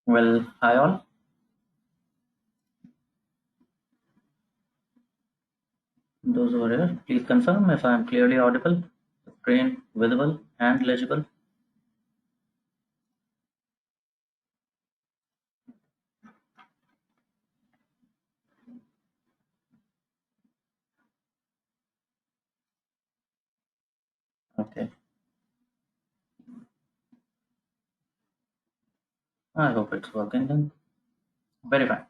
Well, hi all. Those who are here, please confirm if I am clearly audible, screen visible and legible. Okay, I hope it's working then. Very fine.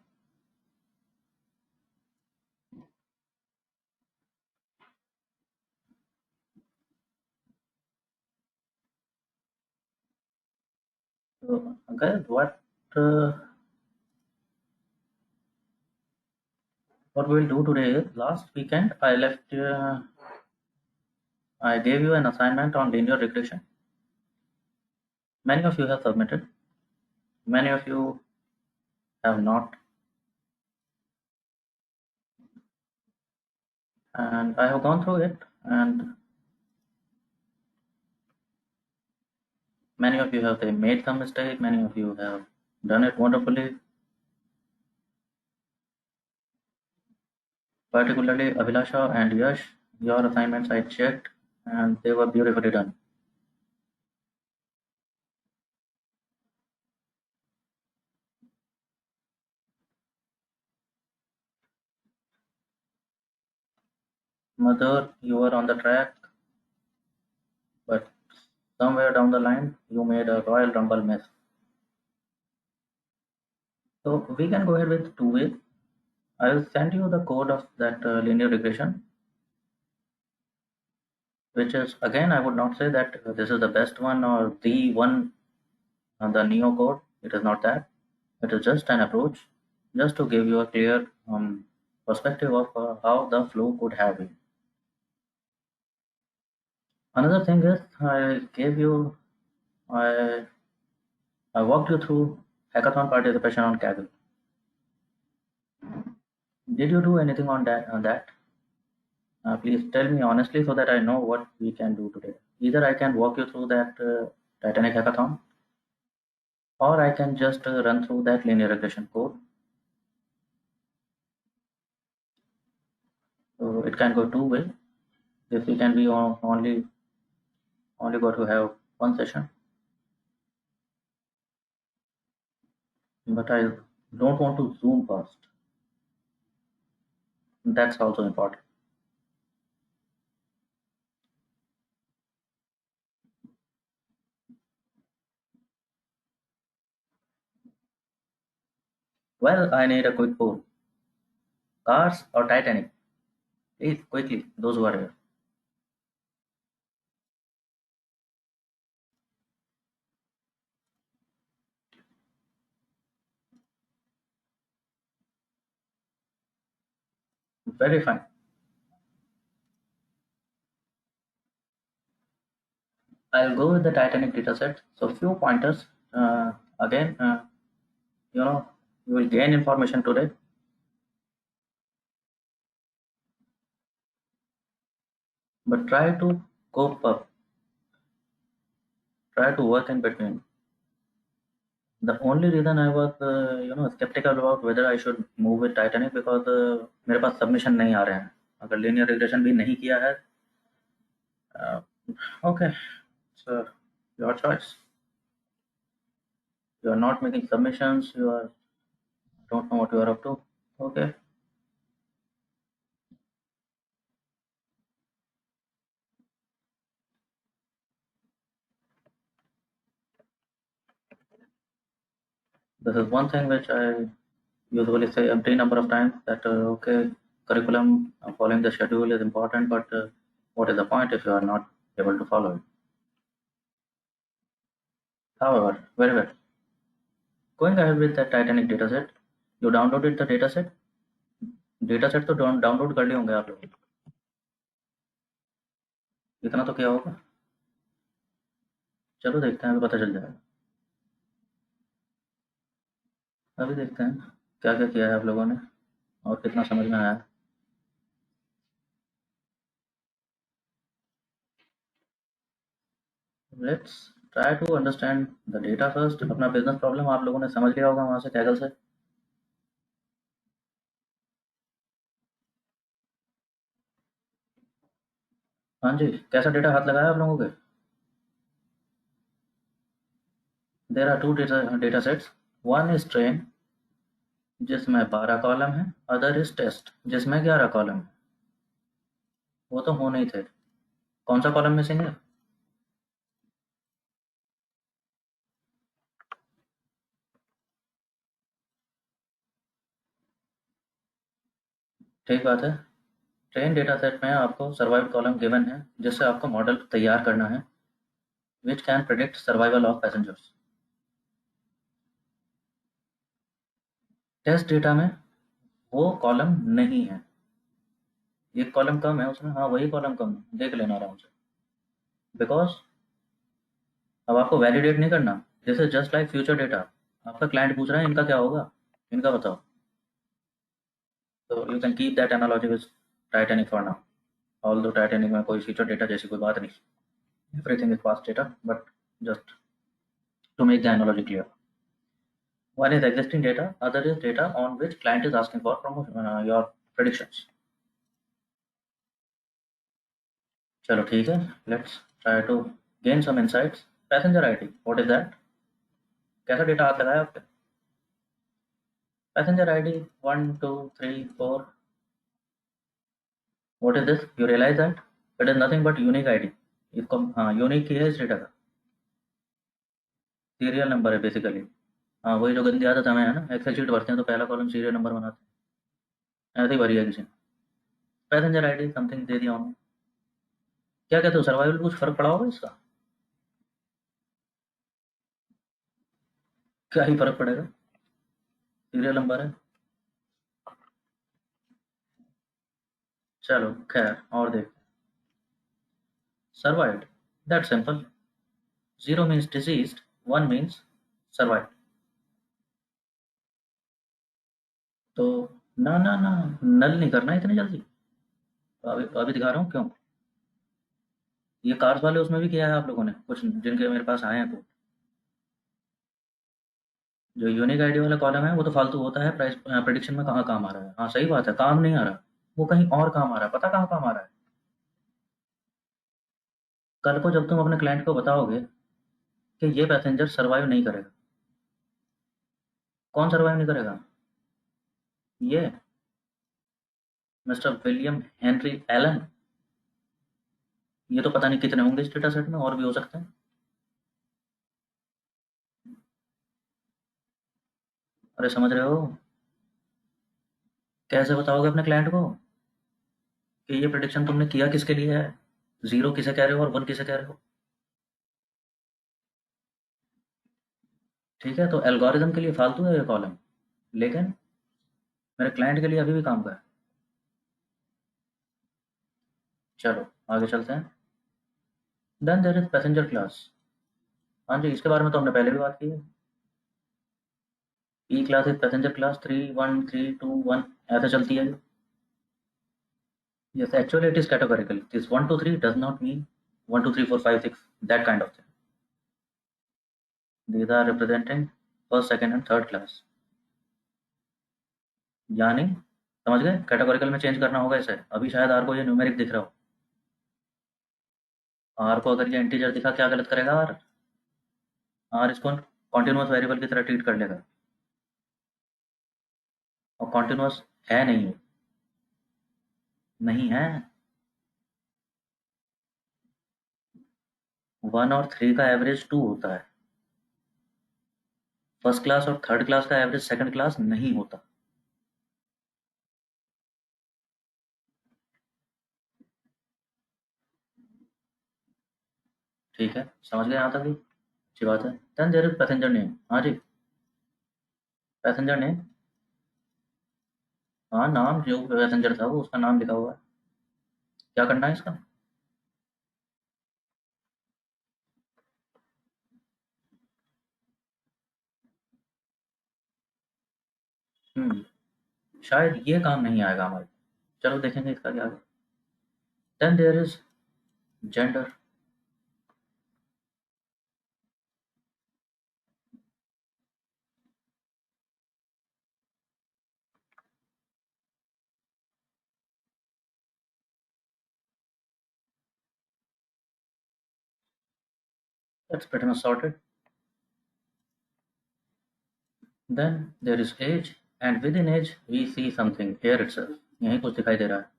So, guys, uh, what we'll do today is last weekend I gave you an assignment on linear regression. Many of you have submitted. Many of you have not, and I have gone through it. And many of you have made some mistake. Many of you have done it wonderfully. Particularly Abhilasha and Yash, your assignments I checked and they were beautifully done. Mother, you were on the track, but somewhere down the line you made a Royal Rumble mess. So we can go ahead with two ways. I will send you the code of that linear regression, which is again I would not say that this is the best one or the one, the Neo code. It is not that. It is just an approach, just to give you a clear perspective of how the flow could have been. Another thing is I I walked you through hackathon participation on Kaggle. Did you do anything on that? Please tell me honestly so that I know what we can do today. Either I can walk you through that Titanic hackathon, or I can just run through that linear regression code. So it can go two ways. If we can be only go to have one session, but I don't want to zoom past. That's also important. Well, I need a quick poll. Cars or Titanic? Please, quickly, those who are here. Very fine. I'll go with the Titanic dataset. So few pointers. Again, you know, you will gain information today. But try to cope up. Try to work in between. The only reason I was, skeptical about whether I should move with Titanic because मेरे पास submission नहीं आ रहे हैं. अगर linear regression भी नहीं किया है, uh, okay, so your choice. You are not making submissions. You are don't know what you are up to. Okay. This is one thing which I usually say empty number of times that okay, curriculum following the schedule is important, but what is the point if you are not able to follow it? However, very well. Going ahead with the Titanic dataset, you downloaded the dataset. Dataset तो download कर लिए होंगे आप लोग. इतना तो क्या होगा. चलो देखते हैं, अभी पता चल जाएगा. अभी देखते हैं क्या क्या किया है आप लोगों ने और कितना समझ में आया. Let's try to understand the data first. अपना बिजनेस प्रॉब्लम आप लोगों ने समझ लिया होगा वहाँ से कैगल से। हाँ जी, कैसा डेटा हाथ लगाया आप लोगों के? There are two data sets. One is train जिसमें 12 कॉलम है, अदर इज टेस्ट जिसमें 11 कॉलम है। वो तो होने ही थे। कौन सा कॉलम मिसिंग है? ठीक बात है। ट्रेन डेटा सेट में आपको सर्वाइवल कॉलम गिवन है जिससे आपको मॉडल तैयार करना है which can predict survival of passengers. Test data में वो कॉलम नहीं है। एक कॉलम कम है उसमें, हाँ वही कॉलम कम है, देख लेना आराम से। बिकॉज अब आपको वैलिडेट नहीं करना। This is just like future data. आपका क्लाइंट पूछ रहा है इनका क्या होगा, इनका बताओ। तो you can keep that analogy with Titanic for now. Although Titanic में कोई फ्यूचर डेटा जैसी कोई बात नहीं, everything is past data, but just to make the analogy clear. One is existing data, other is data on which client is asking for promotion, your predictions. चलो ठीक है, let's try to gain some insights. Passenger ID, what is that? कैसा data हाथ लगाया आपने? Passenger ID 1 2 3 4. What is this? You realize that it is nothing but unique ID. इसको हाँ unique ही है इस डेटा का। सीरियल नंबर है बेसिकली। हाँ वही जो गंदी आदत हमें है ना, एक्सेल शीट भरते हैं तो पहला कॉलम सीरियल नंबर बनाते हैं, ऐसे ही भरी है किसी ने। पैसेंजर आईडी समथिंग दे दिया हमने। क्या कहते हो, सर्वाइवल कुछ फर्क पड़ा होगा इसका? क्या ही फर्क पड़ेगा, सीरियल नंबर है। चलो खैर और देख। Survived, that simple. Zero means diseased, one means survive. तो ना ना ना, नल नहीं करना इतनी जल्दी। अभी दिखा रहा हूँ क्यों। ये कार्स वाले उसमें भी किया है आप लोगों ने कुछ, जिनके मेरे पास आए हैं तो। जो यूनिक आईडी वाला कॉलम है वो तो फालतू होता है, प्राइस प्रेडिक्शन में कहाँ काम आ रहा है? हाँ सही बात है, काम नहीं आ रहा। वो कहीं और काम आ रहा है, पता कहाँ काम आ रहा है? कल को जब तुम अपने क्लाइंट को बताओगे कि ये पैसेंजर सर्वाइव नहीं करेगा। कौन सर्वाइव नहीं करेगा? ये मिस्टर विलियम हेनरी एलन। ये तो पता नहीं कितने होंगे इस डेटा सेट में, और भी हो सकते हैं। अरे समझ रहे हो? कैसे बताओगे अपने क्लाइंट को कि ये प्रिडिक्शन तुमने किया किसके लिए है? जीरो किसे कह रहे हो और वन किसे कह रहे हो? ठीक है, तो एल्गोरिदम के लिए फालतू है ये कॉलम, लेकिन मेरे क्लाइंट के लिए अभी भी काम का है। चलो आगे चलते हैं। Then there is passenger class. हाँ जी, इसके बारे में तो हमने पहले भी बात की है। ई क्लास इज पैसेंजर क्लास 3 1 3 2 1, ऐसे चलती है। Yes, actually it is categorical. This 1 2 3 does not mean 1 2 3 4 5 6, that kind of thing. These are representing first, second and third class। यानी समझ गए, कैटेगोरिकल में चेंज करना होगा इसे। अभी शायद आर को ये न्यूमेरिक दिख रहा हो। आर को अगर ये इंटीजर दिखा, क्या गलत करेगा आर? आर इसको कॉन्टिन्यूस वेरिएबल की तरह ट्रीट कर लेगा, और कॉन्टिन्यूस है नहीं, नहीं है। 1 और 3 का एवरेज 2 होता है। फर्स्ट क्लास और थर्ड क्लास का एवरेज सेकंड क्लास नहीं होता। ठीक है, समझ गए यहाँ तक भी? अच्छी बात है। Then there is passenger name. हाँ जी, पैसेंजर नेम। हाँ नाम, जो पैसेंजर था वो उसका नाम लिखा हुआ है। क्या करना है इसका? शायद ये काम नहीं आएगा हमारे। चलो देखेंगे इसका क्या है। Then there is gender. That's pretty much sorted. Then there is age, and within age we see something here itself. यहीं कुछ दिखाई दे रहा है.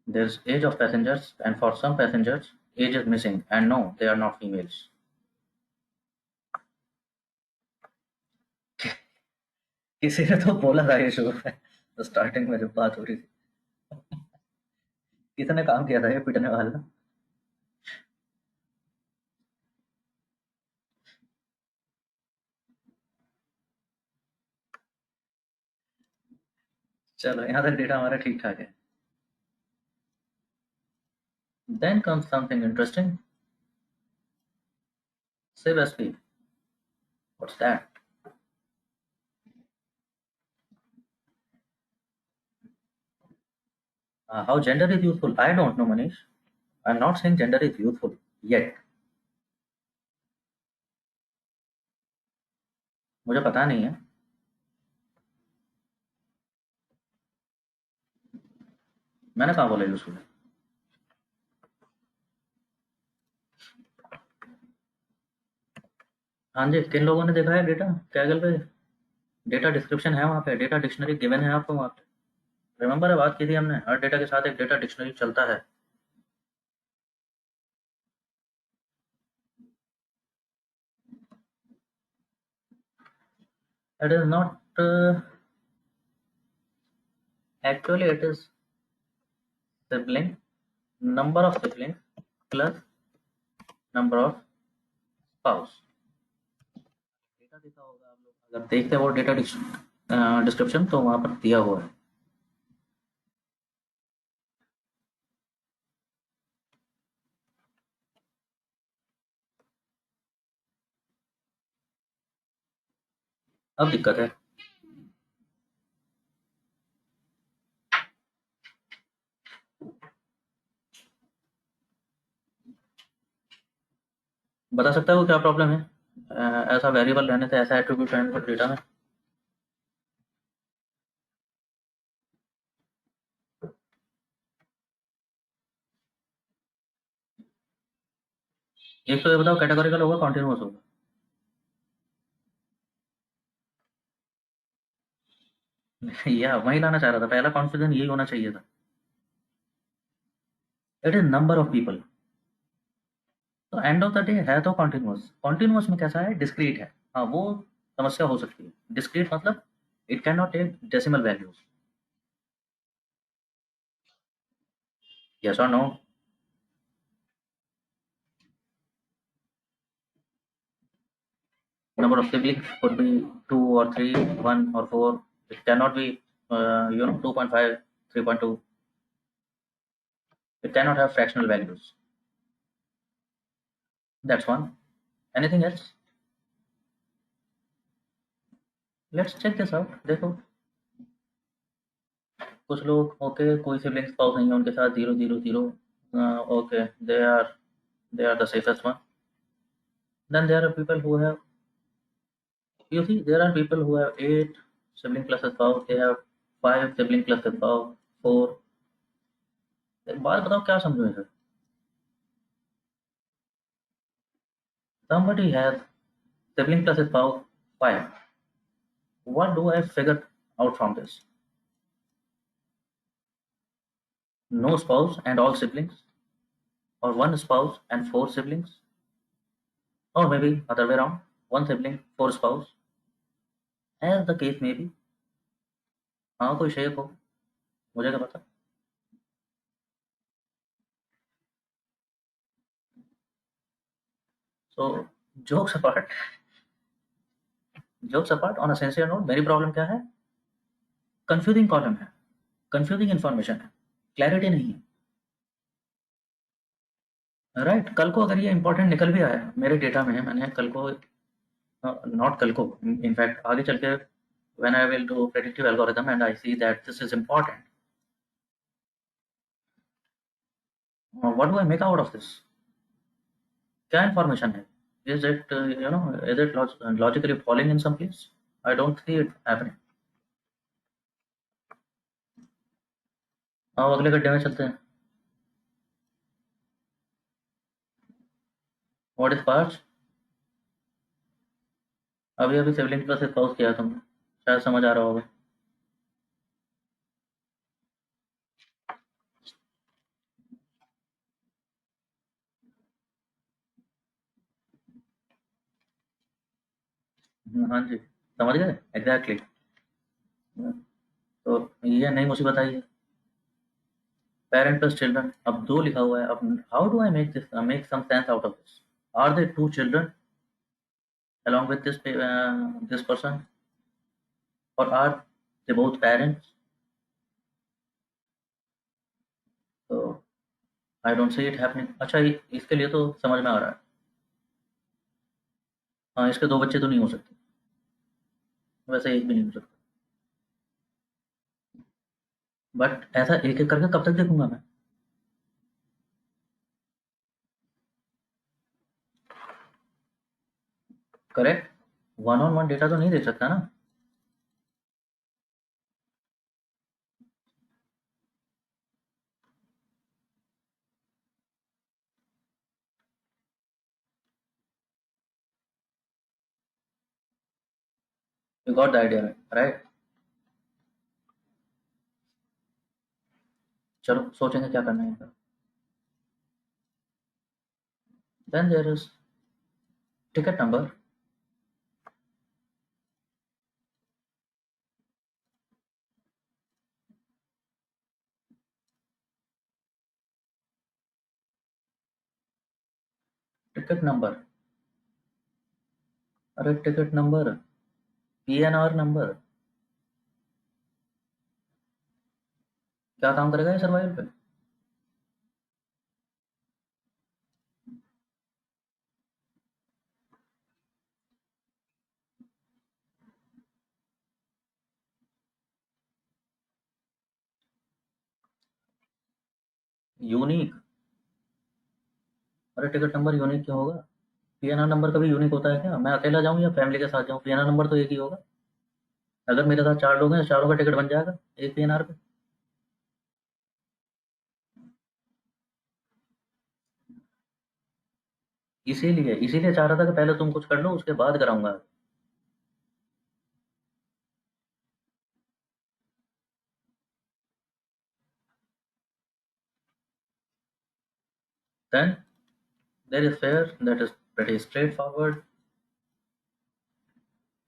There's age of passengers, and for some passengers, age is missing, and no, they are not females. किसी ने तो बोला था ये शुरू में, तो स्टार्टिंग में जब बात हो रही थी, किसने काम किया था ये पिटने वाला. चलो यहाँ तक डेटा हमारा ठीक ठाक है. Then comes something interesting. Save SP. What's that? How gender is useful? I don't know, Manish. I'm not saying gender is useful yet. मुझे पता नहीं है. मैंने कहा बोला यूजफुल. हाँ जी, किन लोगों ने देखा है डेटा कैगल पे? डेटा डिस्क्रिप्शन है वहाँ पे, डेटा डिक्शनरी गिवन है आपको वहाँ पे. रिमेंबर है, बात की थी हमने, हर डेटा के साथ एक डेटा डिक्शनरी चलता है. It is not actually it is sibling, number of siblings plus number of spouse. Data देखा होगा आप लोग, अगर देखते हैं वो डेटा डिस्क्रिप्शन तो वहाँ पर दिया हुआ है. अब दिक्कत है. बता सकता है वो क्या प्रॉब्लम है? ऐसा वेरिएबल रहने से, ऐसा एट्रीब्यूट रहने से डेटा में. एक तो ये बताओ, कैटेगोरिकल होगा कॉन्टिन्यूअस होगा? या वही लाना चाह रहा था, पहला कॉन्फ्यूजन यही होना चाहिए था. It is number of people. तो एंड ऑफ द डे है तो कॉन्टिन्यूअस. कॉन्टिन्यूअस में कैसा है? डिस्क्रीट है. हाँ, वो समस्या हो सकती है. डिस्क्रीट मतलब it can not take decimal values. Yes और no? Number of siblings could be 2 or 3, 1 or 4. It cannot be 2.5, 3.2. It cannot have fractional values. That's one. Anything else? Let's check this out. देखो, कुछ लोग okay, कोई sibling spouse नहीं है उनके साथ, 0 0 0. Okay, they are the safest one. Then there are people who have, you see, there are people who have 8 sibling plus a spouse. They have 5 sibling plus a spouse, 4. एक बात बताओ, क्या समझो इसे? Somebody has sibling plus a spouse 5. What do I figure out from this? No spouse and all siblings, or one spouse and 4 siblings, or maybe other way around, one sibling, 4 spouse, as the case may be. हाँ, कोई shape हो, मुझे क्या पता. So jokes apart, on a sincere note, मेरी problem क्या है? Confusing column है, कंफ्यूजिंग इन्फॉर्मेशन है, क्लैरिटी नहीं है. राइट, कल को अगर ये इंपॉर्टेंट निकल भी आया मेरे डेटा में, मैंने कल को, नॉट कल को, इनफैक्ट आगे चल के, when I will do predictive algorithm and I see that this is important, what do I make out of this? क्या इन्फॉर्मेशन है? Is it is it logically falling in some place? I don't see it happening. अब अगले गड्ढे में चलते हैं. What is parts? अभी अभी सिबलिंग प्लस स्पाउस किया तुमने, शायद समझ आ रहा होगा। हाँ जी, समझ गए एग्जैक्टली। तो ये नई मुसीबत आई है, पेरेंट प्लस चिल्ड्रन। अब दो लिखा हुआ है, अब how do I make this, make some sense out of this? Are they two children along with this person, or are they both parents? तो I don't see it happening. अच्छा इसके लिए तो समझ में आ रहा है। हाँ, इसके दो बच्चे तो नहीं हो सकते, वैसे एक भी नहीं हो सकता। बट ऐसा एक एक करके कब तक देखूंगा मैं? Correct, one on one data तो नहीं दे सकता ना। You got the idea, right? चलो सोचेंगे क्या करना है इनका। Then there is ticket number. Ticket number, अरे टिकट नंबर, पीएनआर नंबर, क्या काम करेगा ये सर्वाइवल पे? यूनिक? अरे टिकट नंबर यूनिक क्यों होगा? पीएनआर नंबर कभी यूनिक होता है क्या? मैं अकेला जाऊँ या फैमिली के साथ जाऊँ, पीएनआर नंबर तो एक ही होगा। अगर मेरे साथ 4 लोग हैं, चारों का टिकट बन जाएगा एक पीएनआर पे। इसीलिए इसीलिए चाह रहा था कि पहले तुम कुछ कर लो, उसके बाद कराऊंगा। Then there is fare, that is pretty straightforward.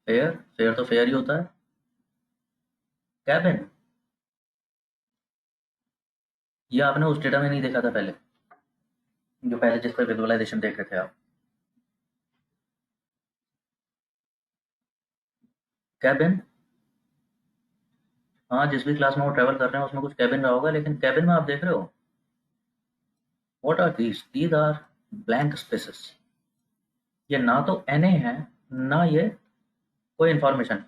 Fare, fare तो फेयर ही होता है। कैबिन, ये आपने उस डेटा में नहीं देखा था पहले, जो पहले जिस पर विजुअलाइजेशन देख रहे थे आप। कैबिन, हाँ जिस भी क्लास में वो ट्रेवल कर रहे हैं उसमें कुछ कैबिन रहा होगा, लेकिन कैबिन में आप देख रहे हो what are these are blank spaces. ये ना तो एनए है, ना ये कोई इंफॉर्मेशन।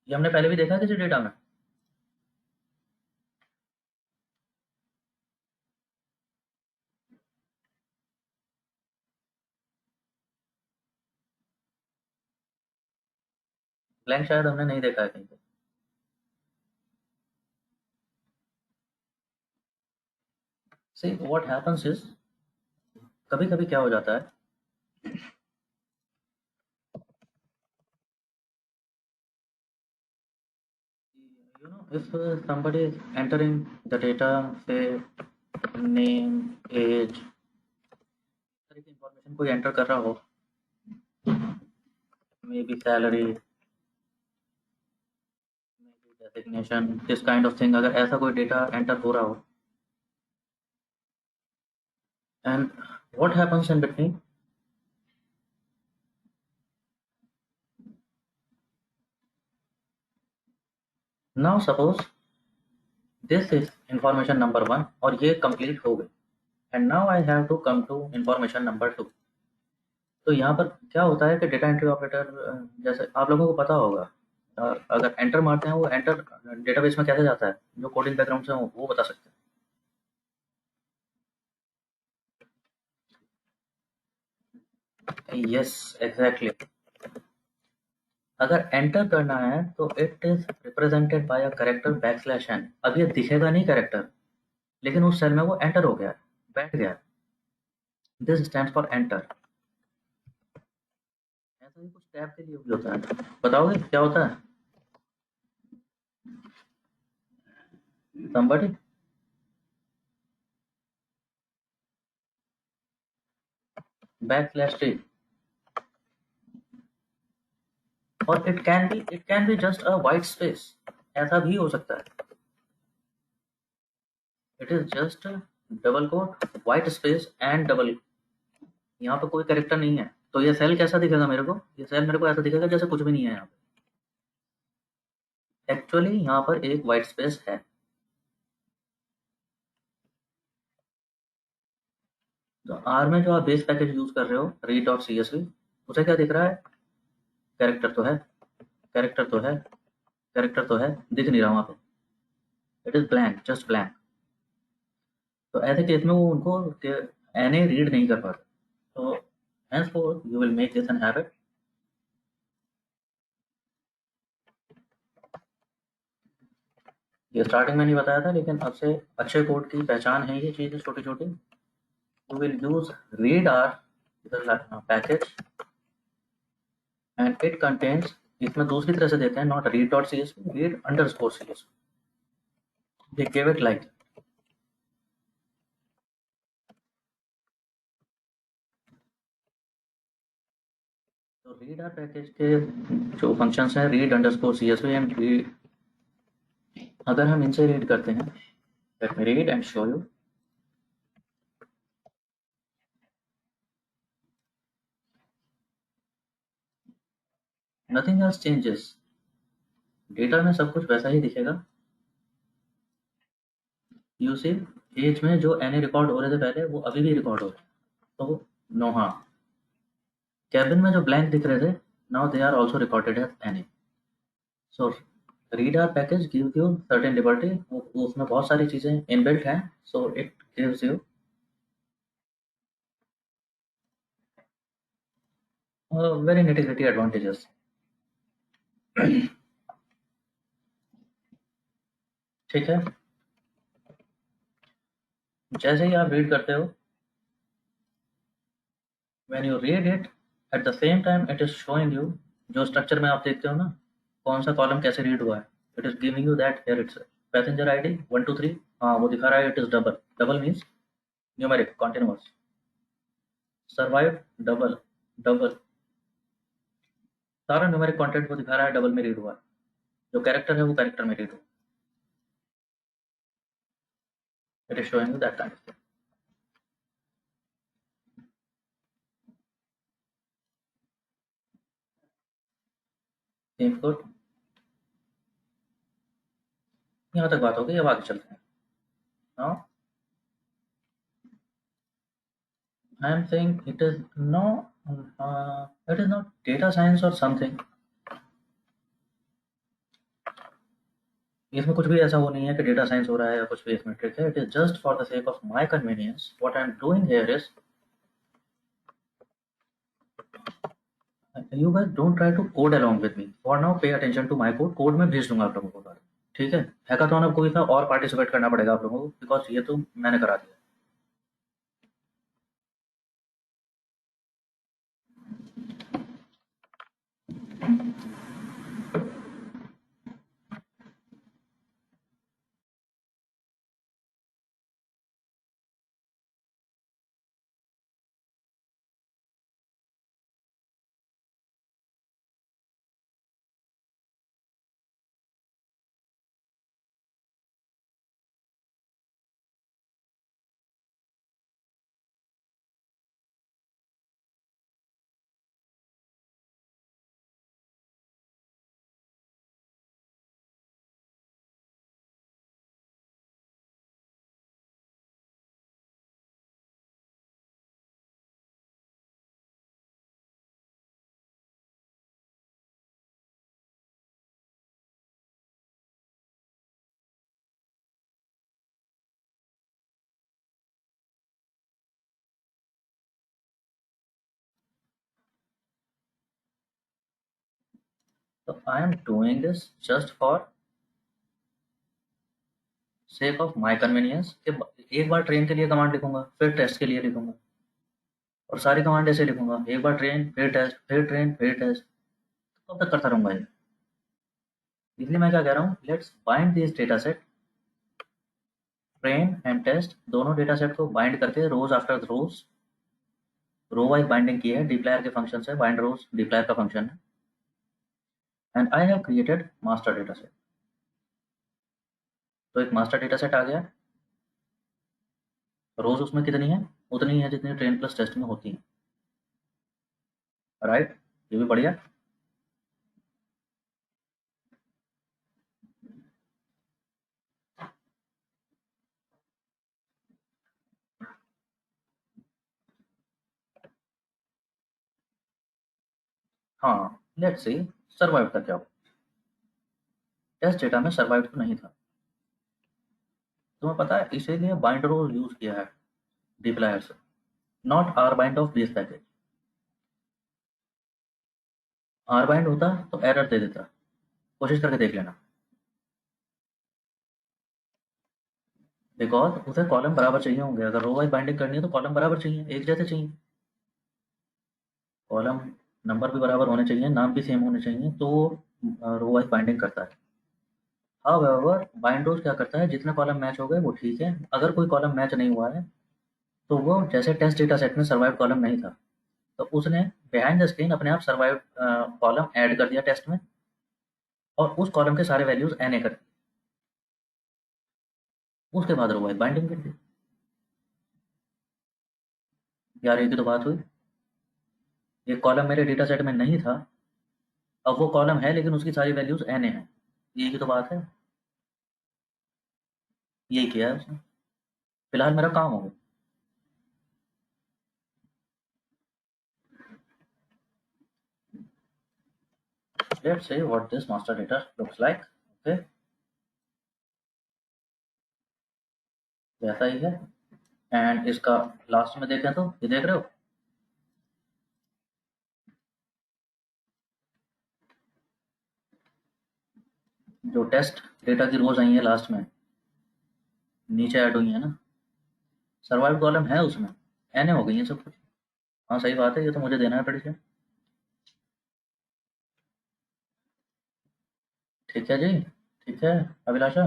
ये हमने पहले भी देखा है किसी डेटा में। ब्लैंक शायद हमने नहीं देखा है कहीं पे। सी व्हाट हैपेंस इज, कभी कभी क्या हो जाता है, you know, if somebody is entering the data, say name, age, तरह की इंफॉर्मेशन कोई एंटर कर रहा हो, maybe salary, maybe designation, this kind of thing, अगर ऐसा कोई डेटा एंटर हो रहा हो, and what happens in between? Now suppose this is information number one और ये कंप्लीट हो गई, and now I have to come to information number two. तो यहाँ पर क्या होता है कि डेटा एंट्री ऑपरेटर, जैसे आप लोगों को पता होगा, अगर एंटर मारते हैं वो एंटर डेटाबेस में कैसे जाता है, जो कोडिंग बैकग्राउंड से हो वो बता सकते हैं। Yes exactly. अगर एंटर करना है तो it is represented by a character \n। अब ये दिखेगा नहीं कैरेक्टर, लेकिन उस सेल में वो एंटर हो गया, बैठ गया। This stands for enter. ऐसा ही कुछ टैब के लिए भी होता है, बताओगे क्या होता है somebody? \t, और it can be just a white space, ऐसा भी हो सकता है। It is just double quote white space and double, यहाँ पे कोई कैरेक्टर नहीं है, तो ये सेल कैसा दिखेगा मेरे को? ये सेल मेरे को ऐसा दिखेगा जैसे कुछ भी नहीं है यहाँ पे। एक्चुअली यहाँ पर एक वाइट स्पेस है। तो आर में जो आप बेस पैकेज यूज कर रहे हो read.csv, उसे क्या दिख रहा है? कैरेक्टर तो है, कैरेक्टर तो है, कैरेक्टर तो है, दिख नहीं रहा वहाँ पे। It is blank, just blank. तो ऐसे केस में वो उनको एनए रीड नहीं कर पाते। तो henceforth you will make this an habit। ये स्टार्टिंग में नहीं बताया था, लेकिन अब से अच्छे कोड की पहचान है ये चीज़ें छोटी छोटी। You will use read R package and it contains, इसमें दूसरी तरह से देते हैं, not read.csv, read_csv। they gave it like, तो रीड आर पैकेज के जो फंक्शंस हैं read_csv एंड रीड, अगर हम इनसे रीड करते हैं, let me read and show you. Nothing else changes, data में सब कुछ वैसा ही दिखेगा। यू सी, एज में जो एन रिकॉर्ड हो रहे थे पहले, वो अभी भी रिकॉर्ड हो रहे हैं। तो नो, हाँ, कैबिन में जो ब्लैंक दिख रहे थे, now they are also recorded as N. So read R package gives you certain liberty, उसमें बहुत सारी चीज़ें इनबिल्ट हैं, so it gives you very nitty gritty advantages. ठीक है, जैसे ही आप रीड करते हो, when you read it, at the same time it is showing you, जो स्ट्रक्चर में आप देखते हो ना, कौन सा कॉलम कैसे रीड हुआ है, it is giving you that here it's passenger ID 123, हाँ वो दिखा रहा है, it is double, double means numeric continuous. Survive, double, double, सारा न्यूमेरिक कंटेंट को दिखा रहा है, डबल में रीड हुआ है। जो कैरेक्टर है वो कैरेक्टर में रीड हुआ, it is showing you that kind of thing. Good, यहाँ तक बात हो गई, अब आगे चलते हैं। Now I am saying it is no, it is not data science और समथिंग। इसमें कुछ भी ऐसा वो नहीं है कि डेटा साइंस हो रहा है या कुछ भी इसमें ट्रिक है। It is just for the sake of my convenience, what I am doing here is, you guys don't try to code along with me for now, pay attention to my code. Code में भेज दूंगा आप लोगों को बाद में, ठीक है? हैकाथॉन अब कोई सा और पार्टिसिपेट करना पड़ेगा आप लोगों को, बिकॉज ये तो मैंने करा दिया। तो आई am doing this just for sake of my convenience कि एक बार ट्रेन के लिए कमांड लिखूंगा, फिर टेस्ट के लिए लिखूंगा, और सारी कमांड ऐसे लिखूंगा, एक बार ट्रेन फिर टेस्ट फिर ट्रेन फिर टेस्ट, तो कब तक करता रहूंगा ये। इसलिए मैं क्या कह रहा हूँ, let's bind this data set, train and test दोनों डेटा सेट को बाइंड करके rows after rows, row wise binding की है, डिप्लायर के फंक्शन से, बाइंड रोज डिप्लायर का फंक्शन है, and I have created master data set. तो एक मास्टर डेटा सेट आ गया, रोज उसमें कितनी है, उतनी है जितनी ट्रेन प्लस टेस्ट में होती है, राइट। ये भी बढ़िया। हाँ, लेट्स सी सर्वाइव का क्या हो। टेस्ट डेटा में सर्वाइव तो नहीं था, तुम्हें पता है, इसीलिए बाइंड रो यूज किया है डिप्लायर से, not R bind of base package. R bind होता तो एरर दे देता, कोशिश करके देख लेना, बिकॉज उसे कॉलम बराबर चाहिए होंगे, अगर रो वाइज बाइंडिंग करनी है तो कॉलम बराबर चाहिए, एक जैसे चाहिए, कॉलम नंबर भी बराबर होने चाहिए, नाम भी सेम होने चाहिए, तो रो वाइज बाइंडिंग करता है। हाउएवर बाइंड रोज क्या करता है, जितने कॉलम मैच हो गए वो ठीक है, अगर कोई कॉलम मैच नहीं हुआ है तो वो, जैसे टेस्ट डेटा सेट में सर्वाइव कॉलम नहीं था, तो उसने बिहाइंड द स्क्रीन अपने आप सर्वाइव कॉलम ऐड कर दिया टेस्ट में, और उस कॉलम के सारे वैल्यूज एन ए कर दिए, उसके बाद रो वाइज बाइंडिंग कर दी। यार ये की तो बात हुई, एक कॉलम मेरे डेटा सेट में नहीं था, अब वो कॉलम है लेकिन उसकी सारी वैल्यूज एन ए है, ये की तो बात है, यही किया है उसने। फिलहाल मेरा काम हो गया। Let's see what this master data looks like. Okay, वैसा ही है, एंड इसका लास्ट में देखें तो ये देख रहे हो, जो टेस्ट डेटा की रोज आई है लास्ट में नीचे ऐड हुई है ना, सर्वाइव कॉलम है उसमें, एन हो गई है सब कुछ। हाँ सही बात है, ये तो मुझे देना है पड़ी से। ठीक है जी, ठीक है Abhilasha.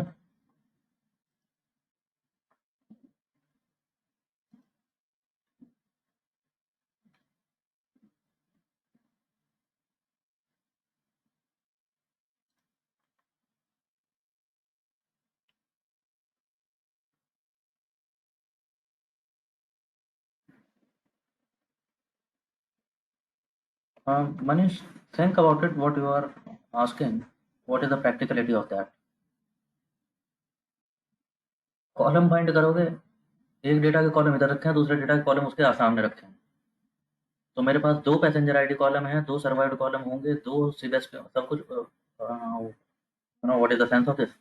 Manish, think about it, what you are asking, what is the practicality of that? Column bind करोगे, एक डेटा के कॉलम इधर रखे हैं, दूसरे डेटा के कॉलम उसके सामने रखे हैं, तो मेरे पास दो पैसेंजर आईडी कॉलम है, दो सर्वाइव्ड कॉलम होंगे, दो सीबेस सब कुछ, what is the sense of this.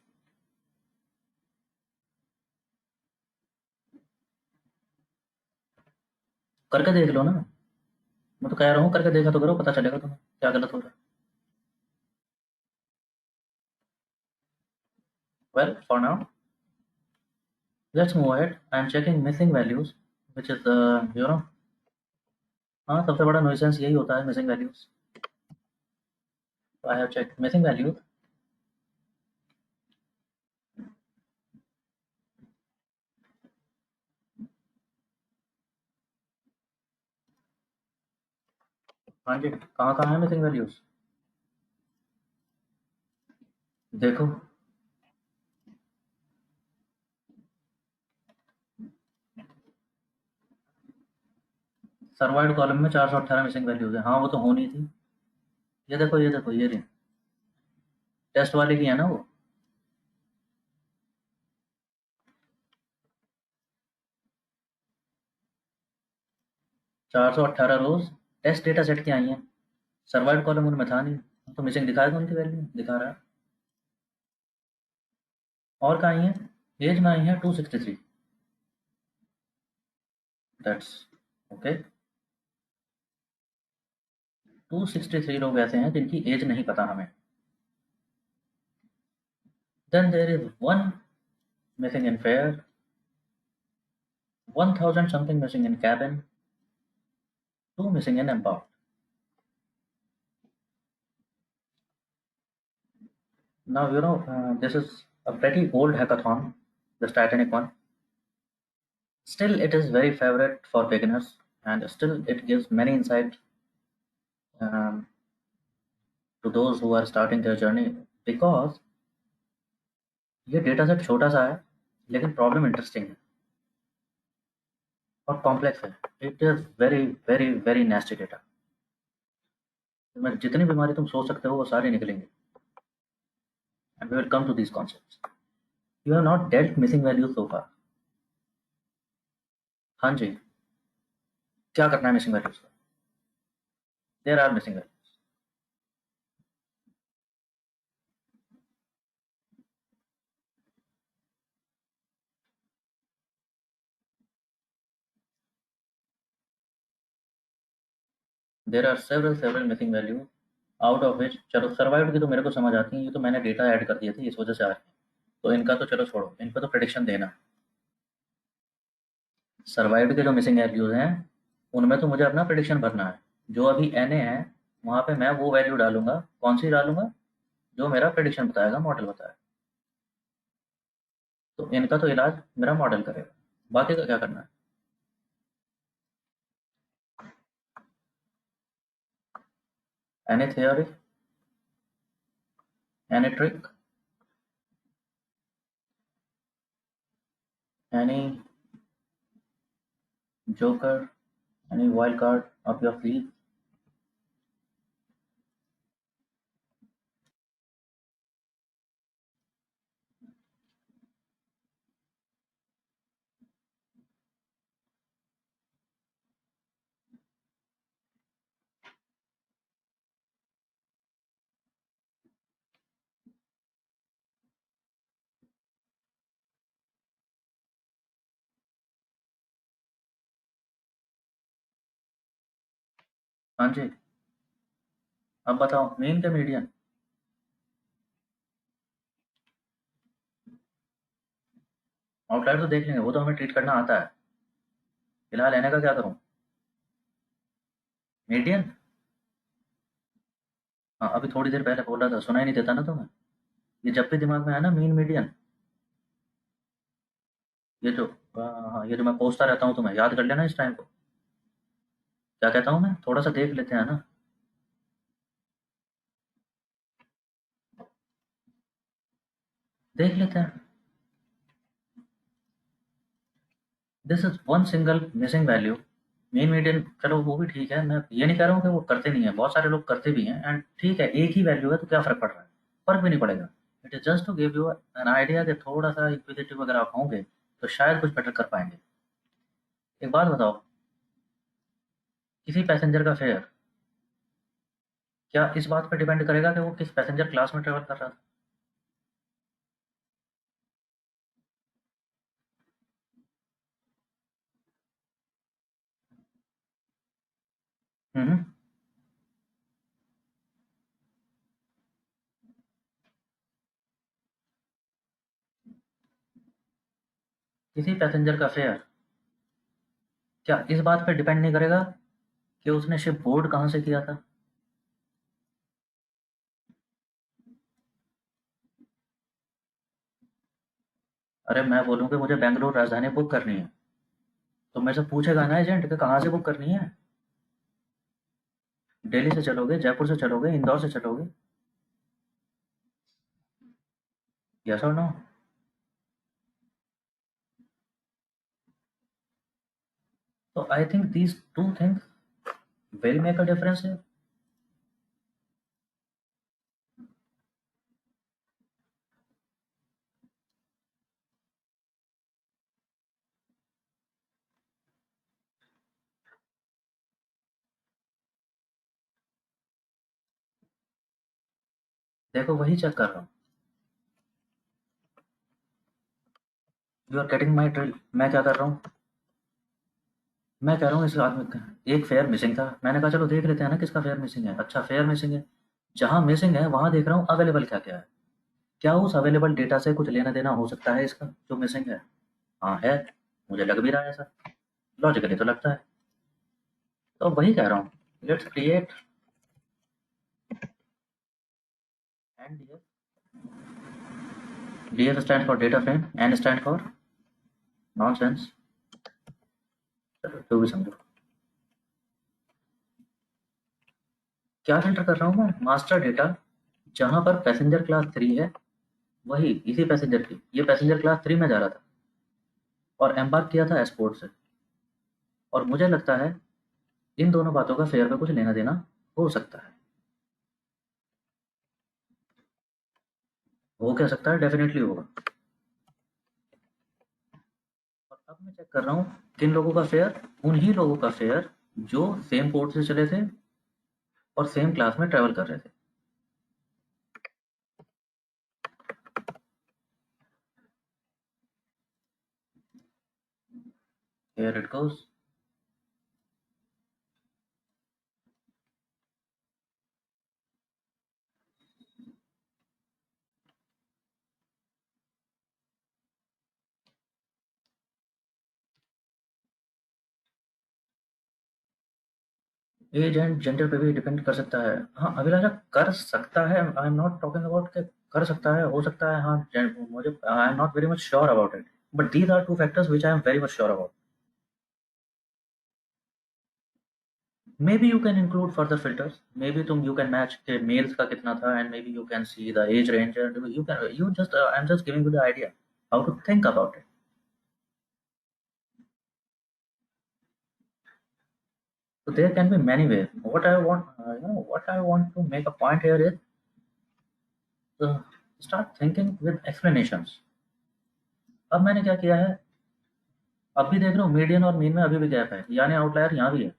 करके देख लो ना, मैं तो कह रहा हूँ करके देखा तो करो, पता चलेगा तुम्हें क्या गलत हो रहा है। Well for now let's move ahead, I am checking missing values, which is you know, हाँ सबसे बड़ा नुइसेंस यही होता है, missing values. I have check missing values, हाँ जी, कहाँ कहाँ है मिसिंग वैल्यूज, देखो। सर्वाइव्ड कॉलम में 418 मिसिंग वैल्यूज है, हाँ वो तो होनी थी। ये देखो ये देखो, ये रही, टेस्ट वाले की है ना वो। 418 रोज टेस्ट डेटा सेट की आई हैं, सर्वाइव्ड कॉलम उनमें था नहीं, तो मिसिंग दिखाएगा उनकी वैल्यू, दिखा रहा है। और कहाँ आई है, एज में आई है 263, दैट्स ओके। 263 लोग ऐसे हैं जिनकी एज नहीं पता हमें, Then there is one missing in fare, 1000 something missing in cabin, two missing in about. Now, this is a pretty old hackathon, this Titanic one. Still, it is very favorite for beginners, and still it gives many insight um, to those who are starting their journey, because ये data set छोटा सा है, लेकिन problem interesting है और complex है. It is very very very नेस्टी data. इसमें जितनी बीमारी तुम सोच सकते हो वो सारी निकलेंगे. And we will come to these concepts. You have not dealt missing values so far. हाँ जी, क्या करना है मिसिंग वैल्यूज का? There are missing values. There are several missing value, out of which, चलो सर्वाइव्ड की तो मेरे को समझ आती है, ये तो मैंने डेटा ऐड कर दिए थे, इस वजह से आ रहे हैं. तो इनका तो चलो छोड़ो, इन पर तो प्रेडिक्शन देना. सर्वाइव्ड के जो मिसिंग वैल्यूज हैं उनमें तो मुझे अपना प्रेडिक्शन भरना है. जो अभी एन ए है वहाँ पे मैं वो वैल्यू डालूंगा. कौन सी डालूंगा? जो मेरा प्रेडिक्शन बताएगा, मॉडल बताएगा. तो इनका तो इलाज मेरा मॉडल करेगा. बाकी का क्या करना है? Any theory, any trick, any joker, any wild card up your sleeve? हाँ जी, अब बताओ मीन के मीडियन. आउटलायर तो देख लेंगे, वो तो हमें ट्रीट करना आता है. फिलहाल एन ए का क्या करूँ? मीडियन. हाँ, अभी थोड़ी देर पहले बोल रहा था, सुना ही नहीं देता ना तुम्हें. ये जब भी दिमाग में है ना मीन मीडियन, ये जो हाँ, ये जो मैं पूछता रहता हूँ तुम्हें, याद कर लेना इस टाइम को. क्या कहता हूँ मैं? थोड़ा सा देख लेते हैं ना. देख लेते हैं. This is one single missing value. Mean median चलो वो भी ठीक है, मैं ये नहीं कह रहा हूँ कि वो करते नहीं है, बहुत सारे लोग करते भी हैं. एंड ठीक है, एक ही वैल्यू है तो क्या फ़र्क पड़ रहा है? फ़र्क भी नहीं पड़ेगा. It is just to give you an idea कि थोड़ा सा इंक्विजिटिव अगर आप होंगे तो शायद कुछ बेटर कर पाएंगे. एक बात बताओ, किसी पैसेंजर का फेयर क्या इस बात पर डिपेंड करेगा कि वो किस पैसेंजर क्लास में ट्रेवल कर रहा था? हम्म. किसी पैसेंजर का फेयर क्या इस बात पर डिपेंड नहीं करेगा कि उसने शिप बोर्ड कहाँ से किया था? अरे मैं बोलूँ कि मुझे बेंगलुरु राजधानी बुक करनी है, तो मेरे से पूछेगा ना एजेंट कि कहाँ से बुक करनी है. दिल्ली से चलोगे, जयपुर से चलोगे, इंदौर से चलोगे? यस और नो? तो I think these two things will make a difference है. देखो वही चेक कर रहा हूँ. You are getting my drill. मैं क्या कर रहा हूँ? मैं कह रहा हूँ इस आदमी का एक फेयर मिसिंग था, मैंने कहा चलो देख लेते हैं ना किसका फेयर मिसिंग है. अच्छा फेयर मिसिंग है, जहाँ मिसिंग है वहाँ देख रहा हूँ अवेलेबल क्या क्या है. क्या उस अवेलेबल डेटा से कुछ लेना देना हो सकता है इसका जो मिसिंग है? हाँ है, मुझे लग भी रहा है ऐसा, लॉजिकली तो लगता है। तो वही कह रहा हूँ, let's create and DF stand for data frame, N stand for nonsense, चलो जो भी समझो। क्या फिल्टर कर रहा हूँ मैं? मास्टर डेटा, जहाँ पर पैसेंजर क्लास 3 है, वही इसी पैसेंजर की, ये पैसेंजर क्लास 3 में जा रहा था और एम्बार्क किया था एयरपोर्ट से, और मुझे लगता है इन दोनों बातों का फेयर पे कुछ लेना देना हो सकता है। हो क्या सकता है? डेफिनेटली होगा। और अब मैं चेक कर रहा हूँ किन लोगों का फेयर, उन्हीं लोगों का फेयर जो सेम पोर्ट से चले थे और सेम क्लास में ट्रेवल कर रहे थे। Here it goes. Age and gender पे भी डिपेंड कर सकता है। हाँ अभिलाषा, कर सकता है, I am not talking about के कर सकता है, हो सकता है, हाँ मुझे I am not very much sure about it, but these are two factors which I am very much sure about. Maybe you can include further filters. Maybe you can match के males का कितना था, and maybe you can see the age range, and you just I'm just giving you the idea how to think about it. So there can be many ways. What I want to make a point here is start thinking with explanations. अब मैंने क्या किया है, अब भी देख रहा हूँ मीडियन और मीन में अभी भी गैप है, यानी आउटलायर यहाँ भी है।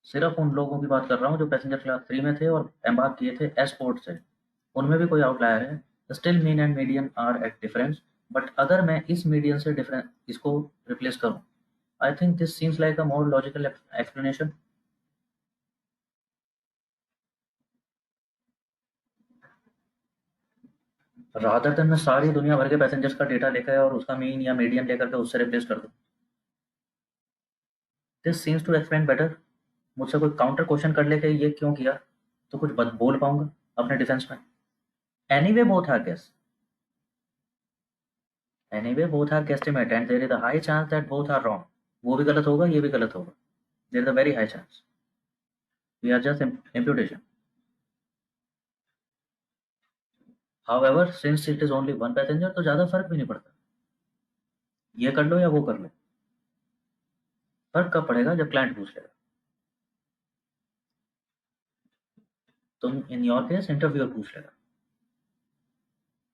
सिर्फ उन लोगों की बात कर रहा हूँ जो पैसेंजर क्लास 3 में थे और एम्बार्क किए थे एयरपोर्ट से, उनमें भी कोई आउटलायर है। Still mean and median are at difference, but अगर मैं इस मीडियन से डिफरेंस इसको रिप्लेस करूँ, I think this seems like a more logical explanation. Rather than मैं सारी दुनिया भर के पैसेंजर्स का डेटा लेकर और उसका मीन या मीडियन लेकर के उससे रिप्लेस कर दूँ। This seems to explain better. मुझसे कोई काउंटर क्वेश्चन कर लेके ये क्यों किया, तो कुछ बोल पाऊंगा अपने डिफेंस में। Anyway both are guess, anyway both are guesstimate and there is a high chance that both are wrong. वो भी गलत होगा, ये भी गलत होगा, there is a very high chance. We are just imputation. However, since it is only one passenger, तो ज़्यादा फर्क भी नहीं पड़ता, ये कर लो या वो कर लो। फर्क कब पड़ेगा? जब क्लाइंट पूछ लेगा। तुम इन योर केस इंटरव्यूअर पूछ लेगा।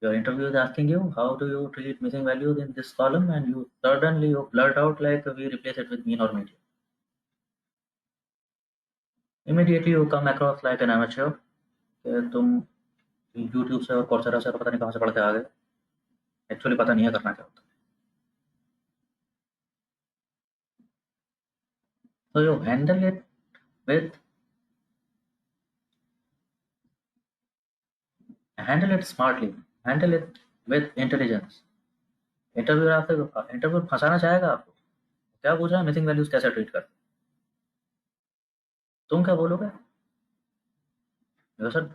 Your interview is asking you how do you treat missing values in this column, and you suddenly you blurt out like we replace it with mean or median. Immediately you come across like an amateur कि तुम YouTube से और Coursera से और पता नहीं कहाँ से पढ़ के आ गए, एक्चुअली पता नहीं है करना क्या होता है। So you with handle it smartly, handle it with intelligence. Interviewer आपसे इंटरव्यू फंसाना चाहेगा आपको, क्या पूछ रहा है, मिसिंग वैल्यूज कैसे ट्रीट करते, तुम क्या बोलोगे? Sir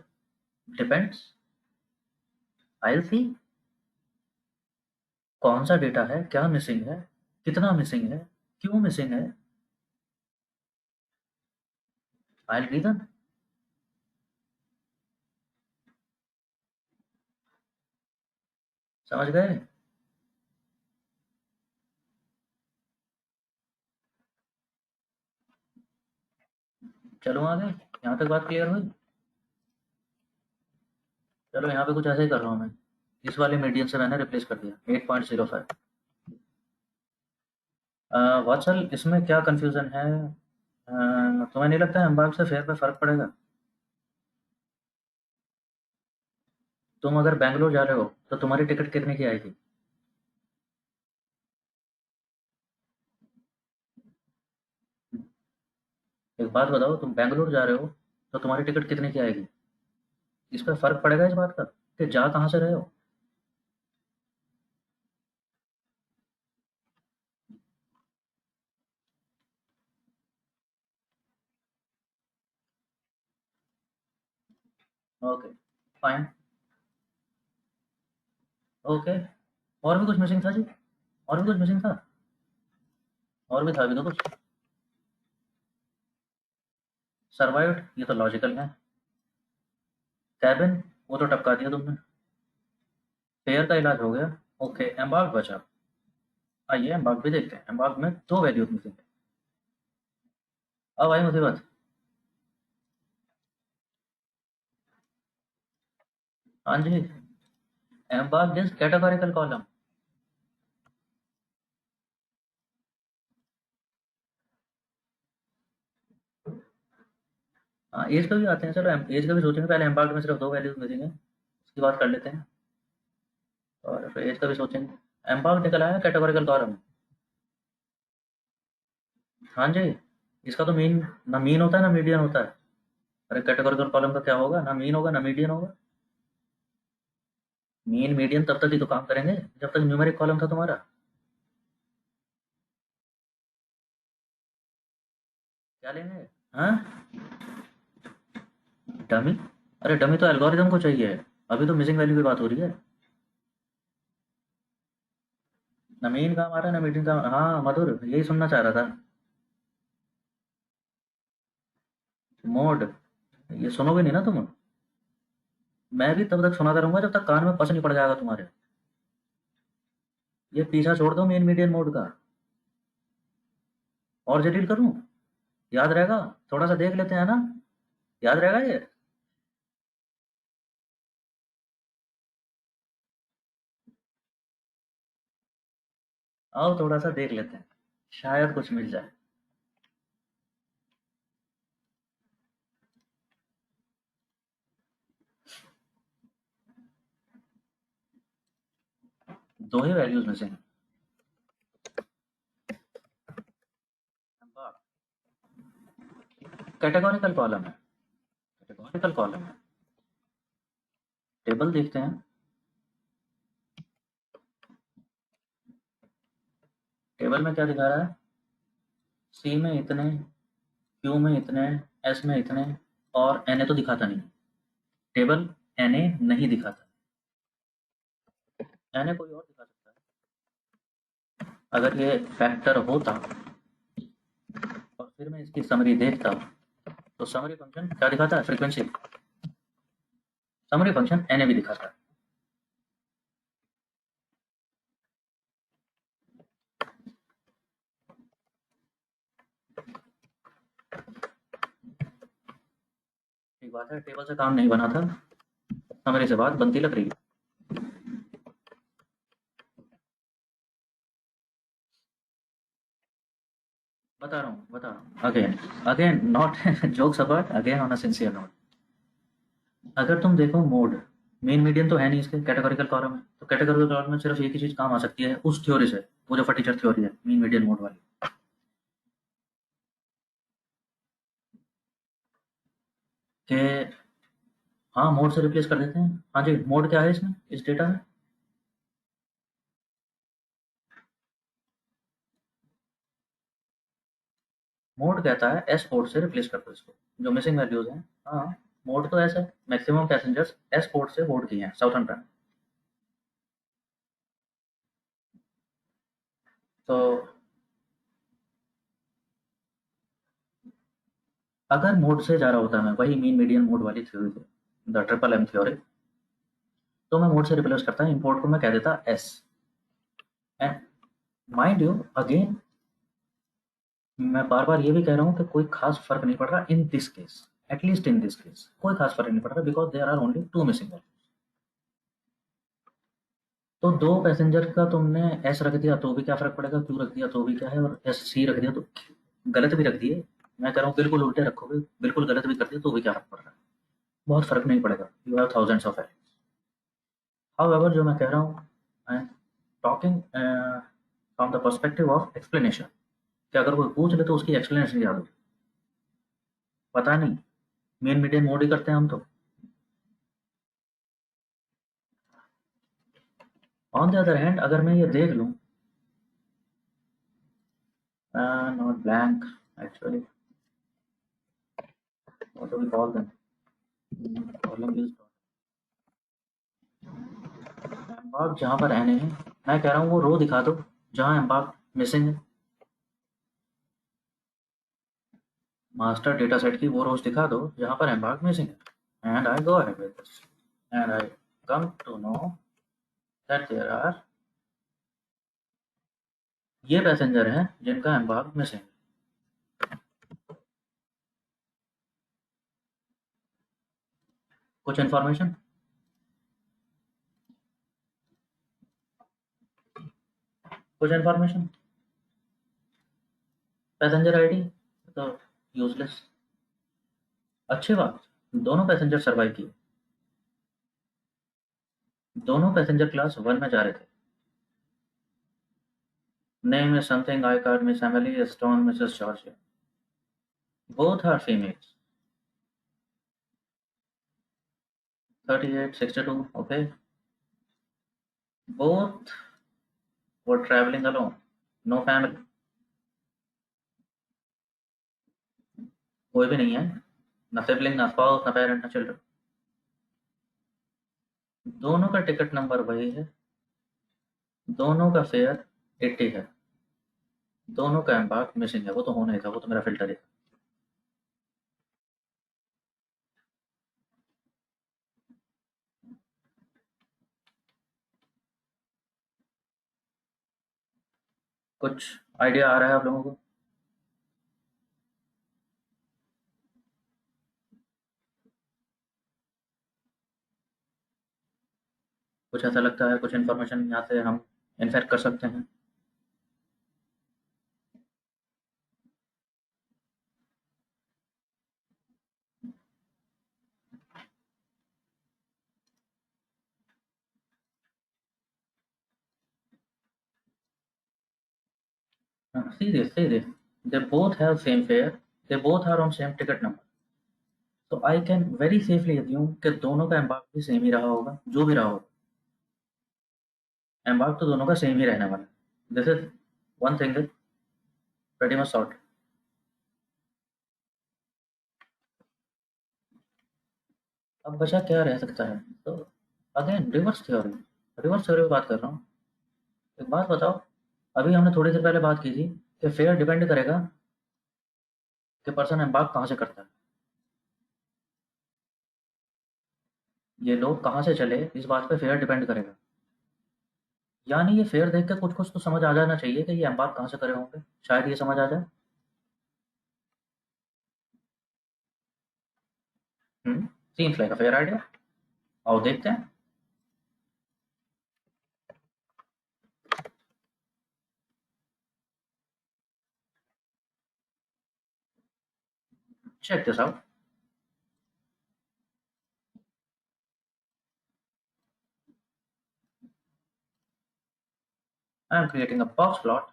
depends, I will see कौन सा डेटा है, क्या मिसिंग है, कितना मिसिंग है, क्यों मिसिंग है, आई विल रीजन। समझ गए? चलो आगे, यहाँ तक बात क्लियर हुई। चलो यहाँ पे कुछ ऐसे ही कर रहा हूँ मैं, इस वाले मीडियन से मैंने रिप्लेस कर दिया 8.05। वात्सल, इसमें क्या कंफ्यूजन है? तुम्हें नहीं लगता है एम्बार्क से फेयर पे फर्क पड़ेगा? तुम अगर बैंगलोर जा रहे हो तो तुम्हारी टिकट कितने की आएगी? एक बात बताओ, तुम बैंगलोर जा रहे हो तो तुम्हारी टिकट कितने की आएगी? इस पर फर्क पड़ेगा इस बात का कि जा कहाँ से रहे हो। Okay, fine, okay. और भी कुछ मिसिंग था जी? और भी कुछ मिसिंग था? और भी था अभी तो कुछ। सर्वाइव्ड, ये तो लॉजिकल है। कैबिन, वो तो टपका दिया तुमने। फेयर का इलाज हो गया। ओके, एम्बार्क बचा। आइए एम्बार्क भी देखते हैं। एम्बार्क में दो वैल्यूज मिसिंग है। अब आई मुसीबत। हाँ जी, एम्बार्क दिस कैटेगोरिकल कॉलम। हाँ, एज का भी आते हैं, चलो एज का भी सोचेंगे। पहले एम्बार्क में सिर्फ दो वैल्यूज मिसिंग है, उसकी बात कर लेते हैं। और फिर एज का भी सोचेंगे। एम्बार्क निकल आया कैटेगोरिकल कॉलम। हाँ जी, इसका तो मीन, ना मीन होता है ना मीडियन होता है। अरे कैटेगोरिकल कॉलम का क्या होगा, ना मीन होगा ना मीडियन होगा। मीन मीडियन तब तक ही तो काम करेंगे जब तक न्यूमेरिक कॉलम था तुम्हारा। क्या लेंगे? हाँ, डमी। अरे डमी तो एल्गोरिदम को चाहिए, अभी तो मिसिंग वैल्यू की बात हो रही है। ना मीन काम आ रहा है ना मीडियन काम। हाँ मधुर, यही सुनना चाह रहा था। मोड, ये सुनोगे नहीं ना तुम। मैं भी तब तक सुना करूंगा जब तक कान में पस नहीं पड़ जाएगा तुम्हारे। ये पीछा छोड़ दो मेन मीडियन मोड का। और जटिल करूं? याद रहेगा? थोड़ा सा देख लेते हैं ना, याद रहेगा ये। आओ थोड़ा सा देख लेते हैं, शायद कुछ मिल जाए। दो ही वैल्यूज में से हैं। कैटेगोरिकल कॉलम है, कैटेगोरिकल कॉलम है। टेबल देखते हैं। टेबल में क्या दिखा रहा है? सी में इतने, क्यू में इतने, एस में इतने, और एन ए तो दिखाता नहीं। टेबल एन ए नहीं दिखाता। एन ए कोई और दिखा सकता है। अगर ये फैक्टर होता और फिर मैं इसकी समरी देखता, तो समरी फंक्शन क्या दिखाता है? Frequency. Summary function N A भी दिखाता है। एक बात है, टेबल से काम नहीं बना था, समरी से बात बनती लग रही है। बता रहा हूँ again, again not jokes apart, again on a sincere note. अगर तुम देखो मोड, मेन मीडियन तो है नहीं इसके, कैटेगोरिकल कॉलम है, तो कैटेगोरिकल कॉलम में सिर्फ एक ही चीज काम आ सकती है उस थ्योरी से, वो जो फटीचर थ्योरी है मीन मीडियन मोड वाली, कि हाँ मोड से रिप्लेस कर देते हैं। हाँ जी, मोड क्या है इसमें, इस डेटा में? मोड कहता है एस पोर्ट से रिप्लेस कर दो इसको, जो मिसिंग वैल्यूज हैं। हाँ, मोड तो ऐसा है, मैक्सिमम पैसेंजर्स एस पोर्ट से बोर्ड किए हैं साउथर्न पैन। तो अगर मोड से जा रहा होता मैं, वही मीन मीडियन मोड वाली थ्योरी थी, द ट्रिपल एम थ्योरी, तो मैं मोड से रिप्लेस करता, इंपोर्ट को मैं कह देता S. And mind you again, मैं बार बार ये भी कह रहा हूँ कि कोई खास फर्क नहीं पड़ रहा in this case, at least in this case कोई खास फर्क नहीं पड़ रहा, because there are only two missing. तो दो पैसेंजर का तुमने एस रख दिया तो भी क्या फर्क पड़ेगा, क्यू रख दिया तो भी क्या है, और एस सी रख दिया तो गलत भी रख दिए। मैं कह रहा हूँ बिल्कुल उल्टे रखोगे, बिल्कुल गलत भी कर दिया तो भी क्या फर्क पड़ रहा है, बहुत फर्क नहीं पड़ेगा। You have thousands of elements. However जो मैं कह रहा हूँ, I am talking from the perspective of explanation, कि अगर कोई पूछ ले तो उसकी एक्सप्लेनेशन याद हो। पता नहीं, मेन मीडियन मोड ही करते हैं हम तो। ऑन द अदर हैंड अगर मैं ये देख लूँ, not blank actually, what do we call them, column is embark जहाँ पर एन है, मैं कह रहा हूँ वो रो दिखा दो जहाँ एम्बार्क मिसिंग है, मास्टर डेटा सेट की वो रोज दिखा दो जहाँ पर एम्बार्क मिसिंग है, and I go ahead with this, and I come to know that there are ये पैसेंजर हैं जिनका एम्बार्क मिसिंग है। कुछ इन्फॉर्मेशन, कुछ इन्फॉर्मेशन, पैसेंजर आईडी तो यूजलेस। अच्छी बात, दोनों पैसेंजर सर्वाइव किए, दोनों पैसेंजर क्लास 1 में जा रहे थे। Name is something, I card Miss Emily, Stone Mrs Georgia, both are females, 38 62, okay, both were traveling alone, no family, कोई भी नहीं है, ना सिबलिंग, ना स्पाउस, ना पेरेंट, ना चिल्ड्रन, दोनों का टिकट नंबर वही है, दोनों का फेयर 80 है, दोनों का एम्बार्क मिसिंग है, वो तो होना ही था, वो तो मेरा फिल्टर है। कुछ आइडिया आ रहा है आप लोगों को? कुछ ऐसा लगता है, कुछ इन्फॉर्मेशन यहाँ से हम इन्फेक्ट कर सकते हैं? See this, they both have same fare, they both are on same ticket number, तो I can very safely assume कि दोनों का एम्बार्क भी सेम ही रहा होगा, जो भी रहा होगा, एम्बार्क तो दोनों का सेम ही रहने वाला है। This is one thing is pretty much sort. अब बचा क्या रह सकता है? तो अगेन रिवर्स थ्योरी की बात कर रहा हूँ। एक बात बताओ, अभी हमने थोड़ी देर पहले बात की थी कि फेयर डिपेंड करेगा कि पर्सन एम्बार्क कहाँ से करता है, ये लोग कहाँ से चले इस बात पे फेयर डिपेंड करेगा। यानी ये फेयर देख के कुछ कुछ तो समझ आ जाना चाहिए कि ये एम्बार्क कहाँ से करे होंगे, शायद ये समझ आ जाए। Seems like a fair idea, आओ देखते हैं। Check this out, I am creating a box plot.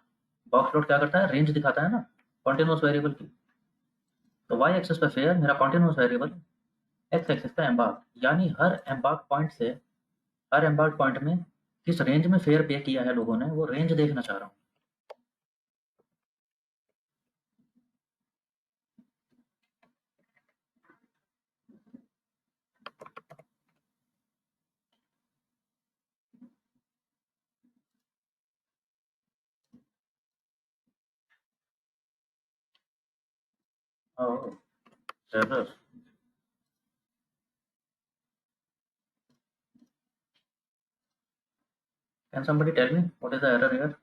Box plot क्या करता है, रेंज दिखाता है ना कॉन्टिन्यूस वेरिएबल की। तो वाई एक्सिस पे फेयर मेरा कॉन्टिन्यूस वेरिएबल, एक्स एक्सिस पे एम्बार्क, यानी हर एम्बार्क पॉइंट से, हर एम्बार्क पॉइंट में किस रेंज में फेयर पे किया है लोगों ने, वो रेंज देखना चाह रहा हूँ। Error, can somebody tell me what is the error here?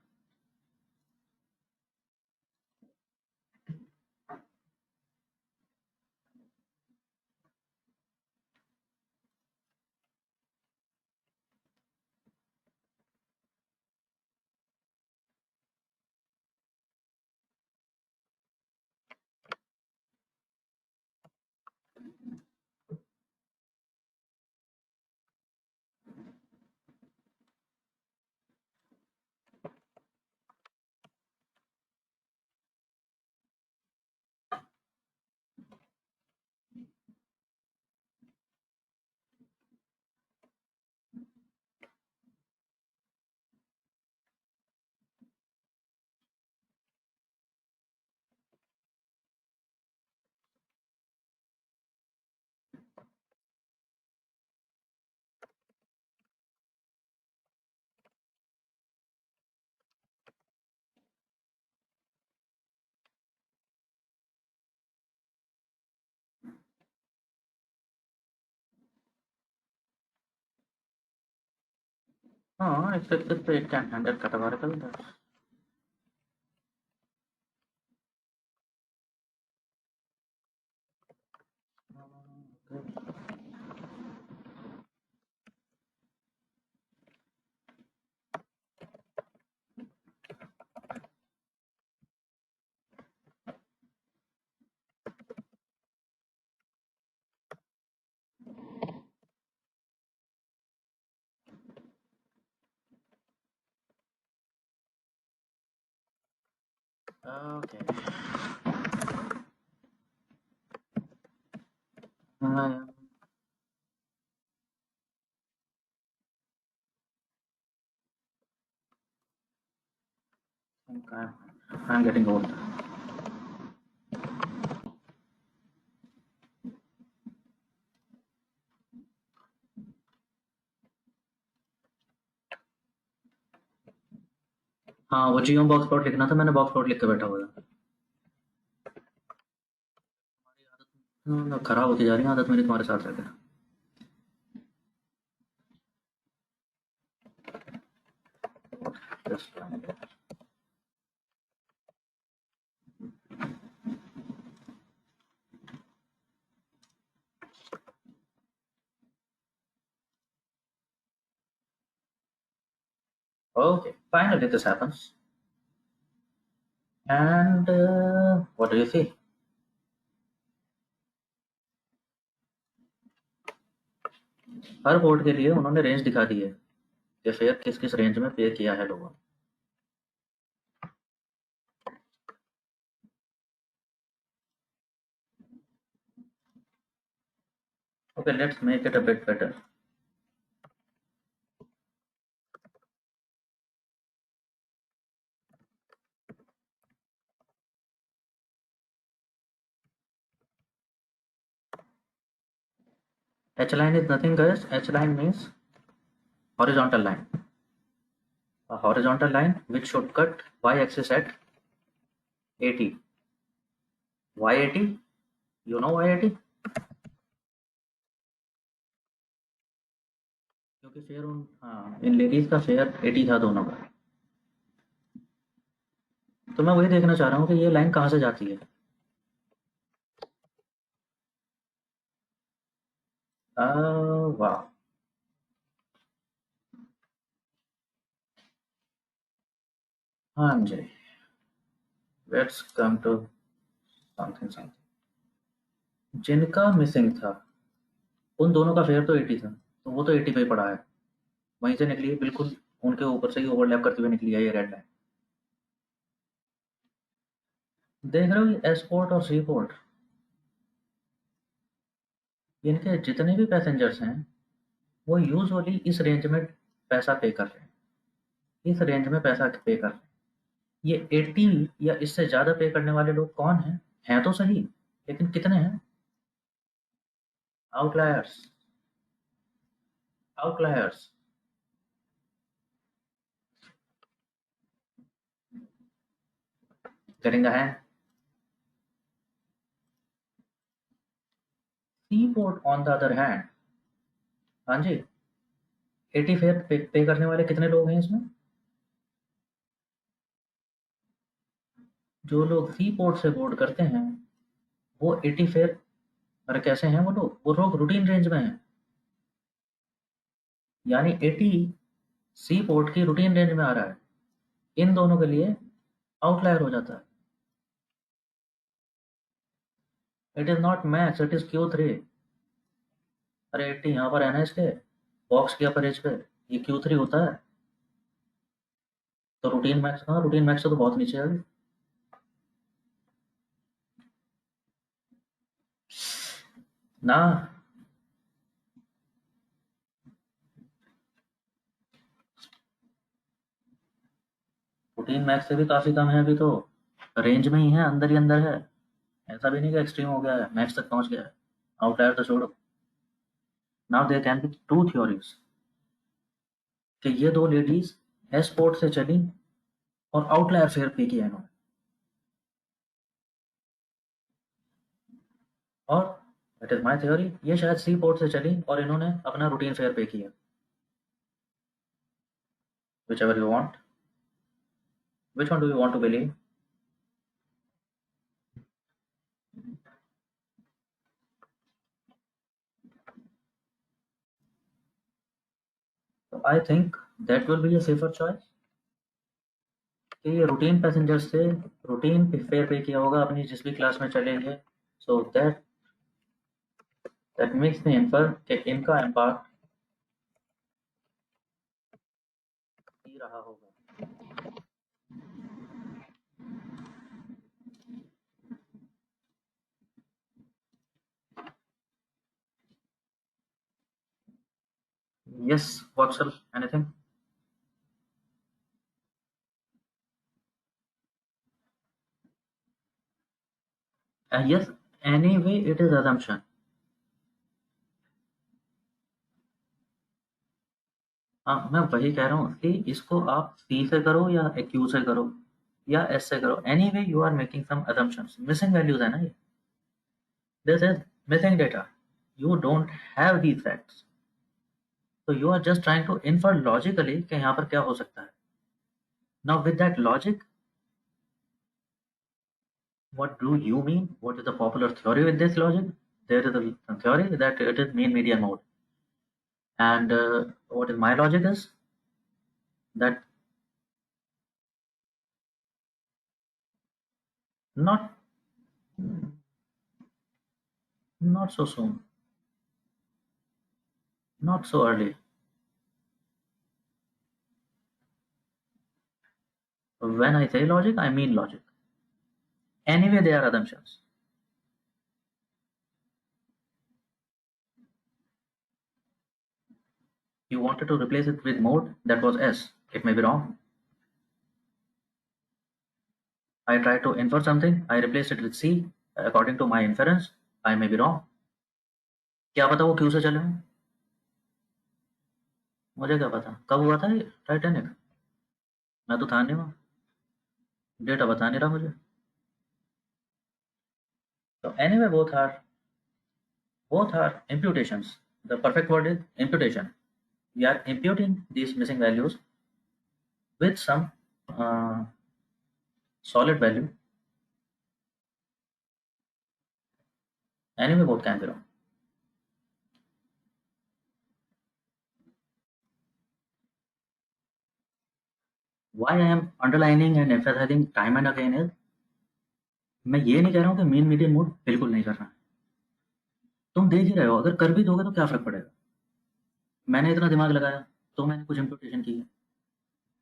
Expected 100 categorical. Okay. I think I'm getting old. हाँ, वो जियो बॉक्स प्लॉट लिखना था, मैंने बॉक्स प्लॉट लिख के बैठा हुआ था। खराब होती जा रही है आदत मेरी तुम्हारे साथ रहकर। Just fine. Okay, finally this happens. And what do you see? Her board के लिए उन्होंने रेंज दिखा दी है कि फेयर किस किस रेंज में पे किया है लोगों ने। Okay, let's make it a bit better. H line is nothing, guys. H line means horizontal line. A horizontal line which should cut y-axis at 80. Why 80? You know why 80? क्योंकि fair in ladies का fair 80 था दोनों का। तो मैं वही देखना चाह रहा हूँ कि ये लाइन कहाँ से जाती है। वाह, हाँ जी, लेट्स कम टू समथिंग। जिनका मिसिंग था उन दोनों का फेयर तो 80 था, तो वो तो 80 पे ही पड़ा है। वहीं से निकली है बिल्कुल, उनके ऊपर से ही ओवरलैप करते हुए निकली है ये रेड लाइन। देख रहे हो एस पोर्ट और सी पोर्ट, इनके जितने भी पैसेंजर्स हैं वो यूजुअली इस रेंज में पैसा पे कर रहे हैं, इस रेंज में पैसा पे कर रहे हैं। ये 80 या इससे ज़्यादा पे करने वाले लोग कौन हैं? हैं तो सही, लेकिन कितने हैं? Outliers, outliers. Getting the hang? See port on the other hand, हाँ जी, 80 फेयर पे करने वाले कितने लोग हैं इसमें? जो लोग सी पोर्ट से बोर्ड करते हैं वो 80 फेयर, अरे कैसे हैं वो लोग रूटीन रेंज में हैं। यानी 80 सी पोर्ट की रूटीन रेंज में आ रहा है, इन दोनों के लिए आउटलायर हो जाता है। It is not max, it is Q3। अरे 80 यहाँ पर है ना इसके बॉक्स के अपर एज पे, ये Q3 होता है। तो रूटीन मैक्स कहाँ, रूटीन मैक्स से तो बहुत नीचे है अभी। ना, रूटीन मैक्स से भी काफी कम है अभी तो, रेंज में ही है, अंदर ही अंदर है। ऐसा भी नहीं कि एक्सट्रीम हो गया है, मैक्स तक पहुंच गया है। आउटलायर तो छोड़ो। Now there can be two theories कि ये दो लेडीज एस पोर्ट से चली और आउटलायर फेयर पे किया इन्होंने, और इट इज माई थ्योरी ये शायद सी पोर्ट से चली और इन्होंने अपना रूटीन फेयर पे किया। whichever you want. Which one do you want to believe? So I think that will be a safer choice कि ये रूटीन पैसेंजर से रूटीन फेयर पे किया होगा अपनी जिस भी क्लास में चलेंगे, so that makes me infer कि इनका इम्पैक्ट ही रहा होगा. Yes, Vatsal, anything? Yes, anyway it is assumption. हाँ, मैं वही कह रहा हूँ कि इसको आप सी से करो या क्यू से करो या एस से करो, anyway you are making some assumptions. Missing values है ना ये. This is missing data. You don't have these facts. So you are just trying to infer logically कि यहाँ पर क्या हो सकता है. Now with that logic, what do you mean? What is the popular theory with this logic? There is a theory that it is mean median mode. And what is my logic is that not not so soon, not so early. When I say logic, I mean logic. Anyway, they are assumptions. You wanted to replace it with mode, that was S. It may be wrong. I tried to infer something, I replaced it with C. According to my inference, I may be wrong. क्या पता वो क्यों से चले हों? मुझे क्या पता कब हुआ था ये टाइटैनिक. मैं तो था नहीं वहाँ. डेटा बता नहीं रहा मुझे. तो anyway, both are imputations. The perfect word is imputation. We are imputing these missing values with some uh, solid value. Anyway, both can be wrong. Why I am underlining and emphasizing time and again is, मैं ये नहीं कह रहा हूँ कि mean median mode बिल्कुल नहीं करना है. तुम देख ही रहे हो, अगर कर भी दोगे तो क्या फर्क पड़ेगा. मैंने इतना दिमाग लगाया तो मैंने कुछ इम्प्यूटेशन की है.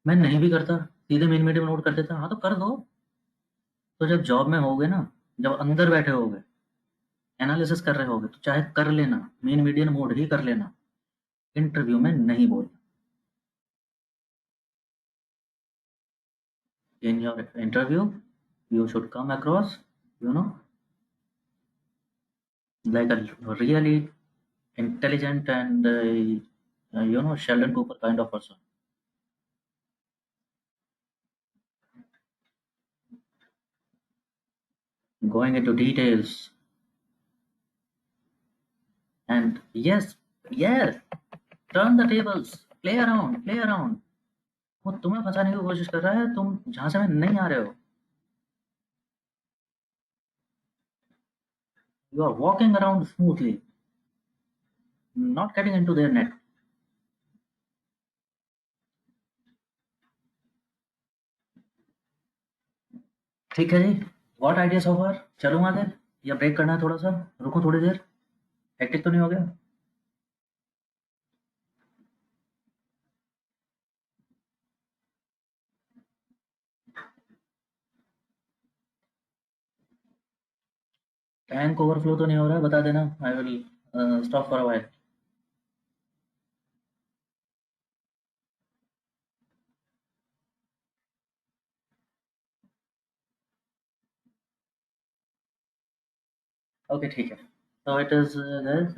मैं नहीं भी करता, सीधे मीन मीडियन मोड कर देता, हाँ तो कर दो. तो जब जॉब में होगे ना, जब अंदर बैठे होगे, एनालिसिस कर रहे होगे, तो चाहे कर लेना, मीन मीडियन मोड ही कर लेना. इंटरव्यू में नहीं बोलना. In your interview you should come across, you know, like a really intelligent and Sheldon Cooper kind of person. Going into details. And yes, yes, turn the tables, play around. वो तुम्हें फंसाने की कोशिश कर रहा है, तुम जहां से में नहीं आ रहे हो. You are walking around smoothly, not getting into their net. ठीक है जी. व्हाट आइडिया सो फार. चलूं आगे या ब्रेक करना है थोड़ा सा, रुको थोड़ी देर. हेक्टिक तो नहीं हो गया. टैंक ओवरफ्लो तो नहीं हो रहा है, बता देना. I will stop for a while. Okay ठीक है. So it is guys,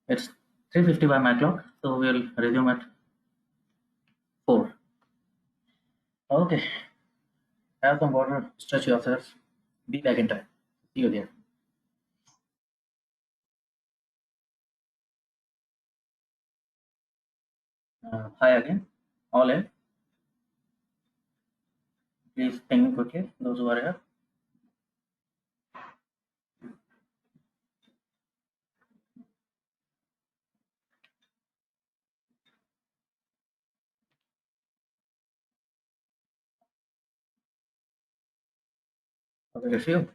it's 3:50 by my clock, so we'll resume at 4. Okay, have some water, stretch yourself, be back in time. See you there. Hi again. All in. Please ping me quickly, those who are here. Okay, it's you.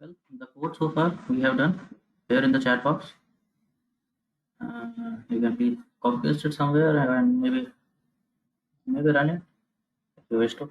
Well, the code so far we have done here in the chat box. You can please copy paste it somewhere and maybe run it if you wish to.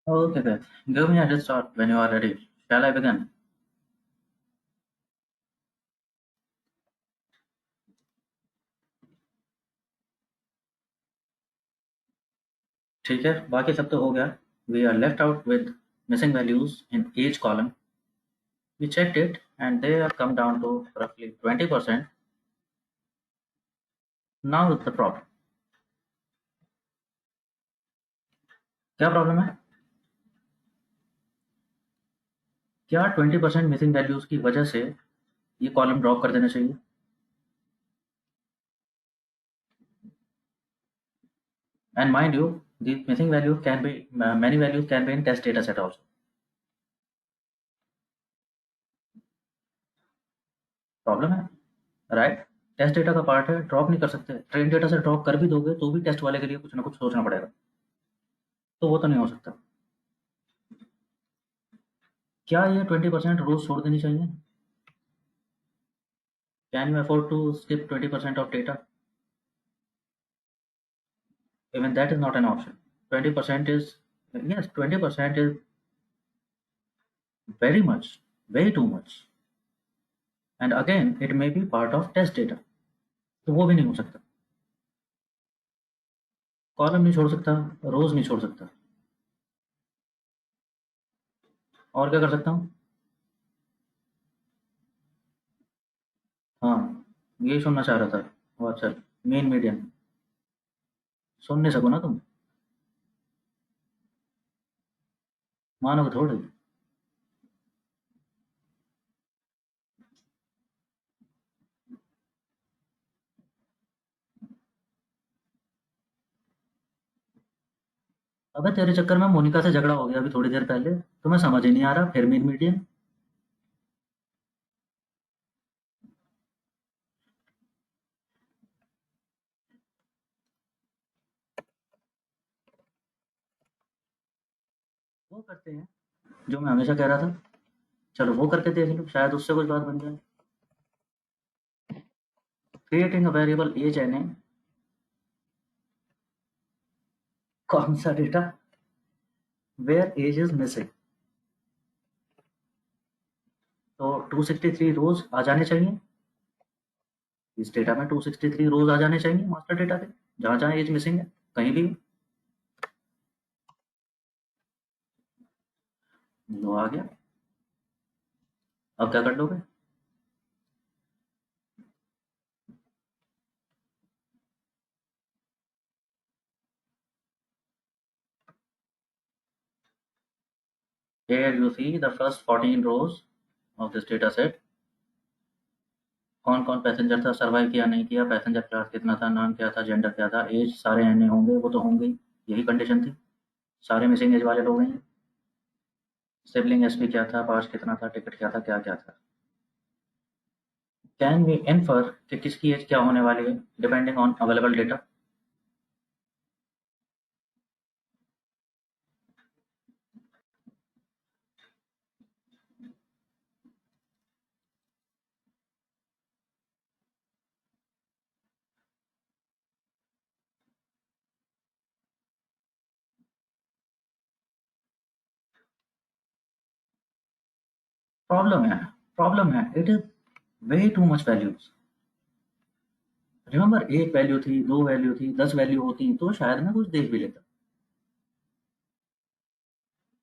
Okay, guys. Give me a head start when you are ready. Shall I begin? ठीक है, बाकी सब तो हो गया. We are left out with missing values in age column. We checked it and they have come down to roughly 20%. Now the problem. क्या problem है? क्या 20% मिसिंग वैल्यूज की वजह से ये कॉलम ड्रॉप कर देना चाहिए? And mind you, these missing values can be many values can be in test data set also. Problem है, राइट? टेस्ट डेटा का पार्ट है, ड्रॉप नहीं कर सकते. ट्रेन डेटा से ड्रॉप कर भी दोगे तो भी टेस्ट वाले के लिए कुछ ना कुछ सोचना पड़ेगा, तो वो तो नहीं हो सकता. क्या ये 20% रोज छोड़ देनी चाहिए? Can you afford to skip 20% of data? Even that is not an option. 20% is, yes, 20% is very much, way too much. And again, it may be part of test data. तो वो भी नहीं हो सकता. कॉलम नहीं छोड़ सकता, रोज नहीं छोड़ सकता. और क्या कर सकता हूँ? हाँ, यही सुनना चाह रहा था. व्हाट्सएप मेन मीडियम सुन नहीं सको ना तुम, मानोगे थोड़ी. अबे तेरे चक्कर में मोनिका से झगड़ा हो गया अभी थोड़ी देर पहले, तुम्हें समझ ही नहीं आ रहा फिर मेन मीडियम. वो करते हैं जो मैं हमेशा कह रहा था. चलो वो करके देख लो, शायद उससे कुछ बात बन जाए. Creating a variable age N A. कौन सा data? Where age is missing. तो 263 रोज आ जाने चाहिए. इस डेटा में 263 रोज आ जाने चाहिए मास्टर डेटा के, जहां जहां एज मिसिंग है कहीं भी. लो आ गया. अब क्या कर लोगे? Here you see the first 14 rows of this data set. कौन कौन पैसेंजर था, सर्वाइव किया नहीं किया, पैसेंजर क्लास कितना था, नाम क्या था, जेंडर क्या था, एज सारे एन होंगे, वो तो होंगे ही, यही कंडीशन थी. सारे मिसिंग एज वाले लोग हैं. सिबलिंग एसपी क्या था, पास कितना था, टिकट क्या था, क्या क्या था. कैन वी इन्फर कि किसकी एज क्या होने वाली है depending on available data? Problem है, it is way too much values. Remember, एक वैल्यू थी, दो वैल्यू थी, 10 वैल्यू होती तो शायद मैं कुछ देख भी लेता,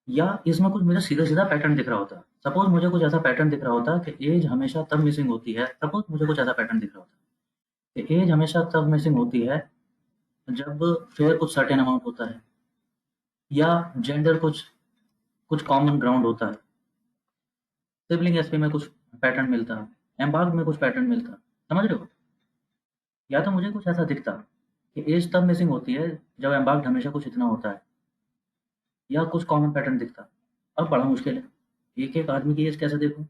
या इसमें कुछ मुझे सीधा सीधा पैटर्न दिख रहा होता। सपोज मुझे कुछ ऐसा पैटर्न दिख रहा होता कि एज हमेशा तब मिसिंग होती है, सपोज मुझे कुछ ऐसा पैटर्न दिख रहा होता कि एज हमेशा तब मिसिंग होती है जब फेयर कुछ सर्टेन अमाउंट होता है, या जेंडर कुछ कुछ कॉमन ग्राउंड होता है, सिबलिंग एसपी में कुछ पैटर्न मिलता, एम्बार्क में कुछ पैटर्न मिलता। समझ रहे हो? या तो मुझे कुछ ऐसा दिखता कि एज तब मिसिंग होती है जब एम्बार्क हमेशा कुछ इतना होता है, या कुछ कॉमन पैटर्न दिखता। अब बड़ा मुश्किल है, एक एक आदमी की एज कैसे देखूं?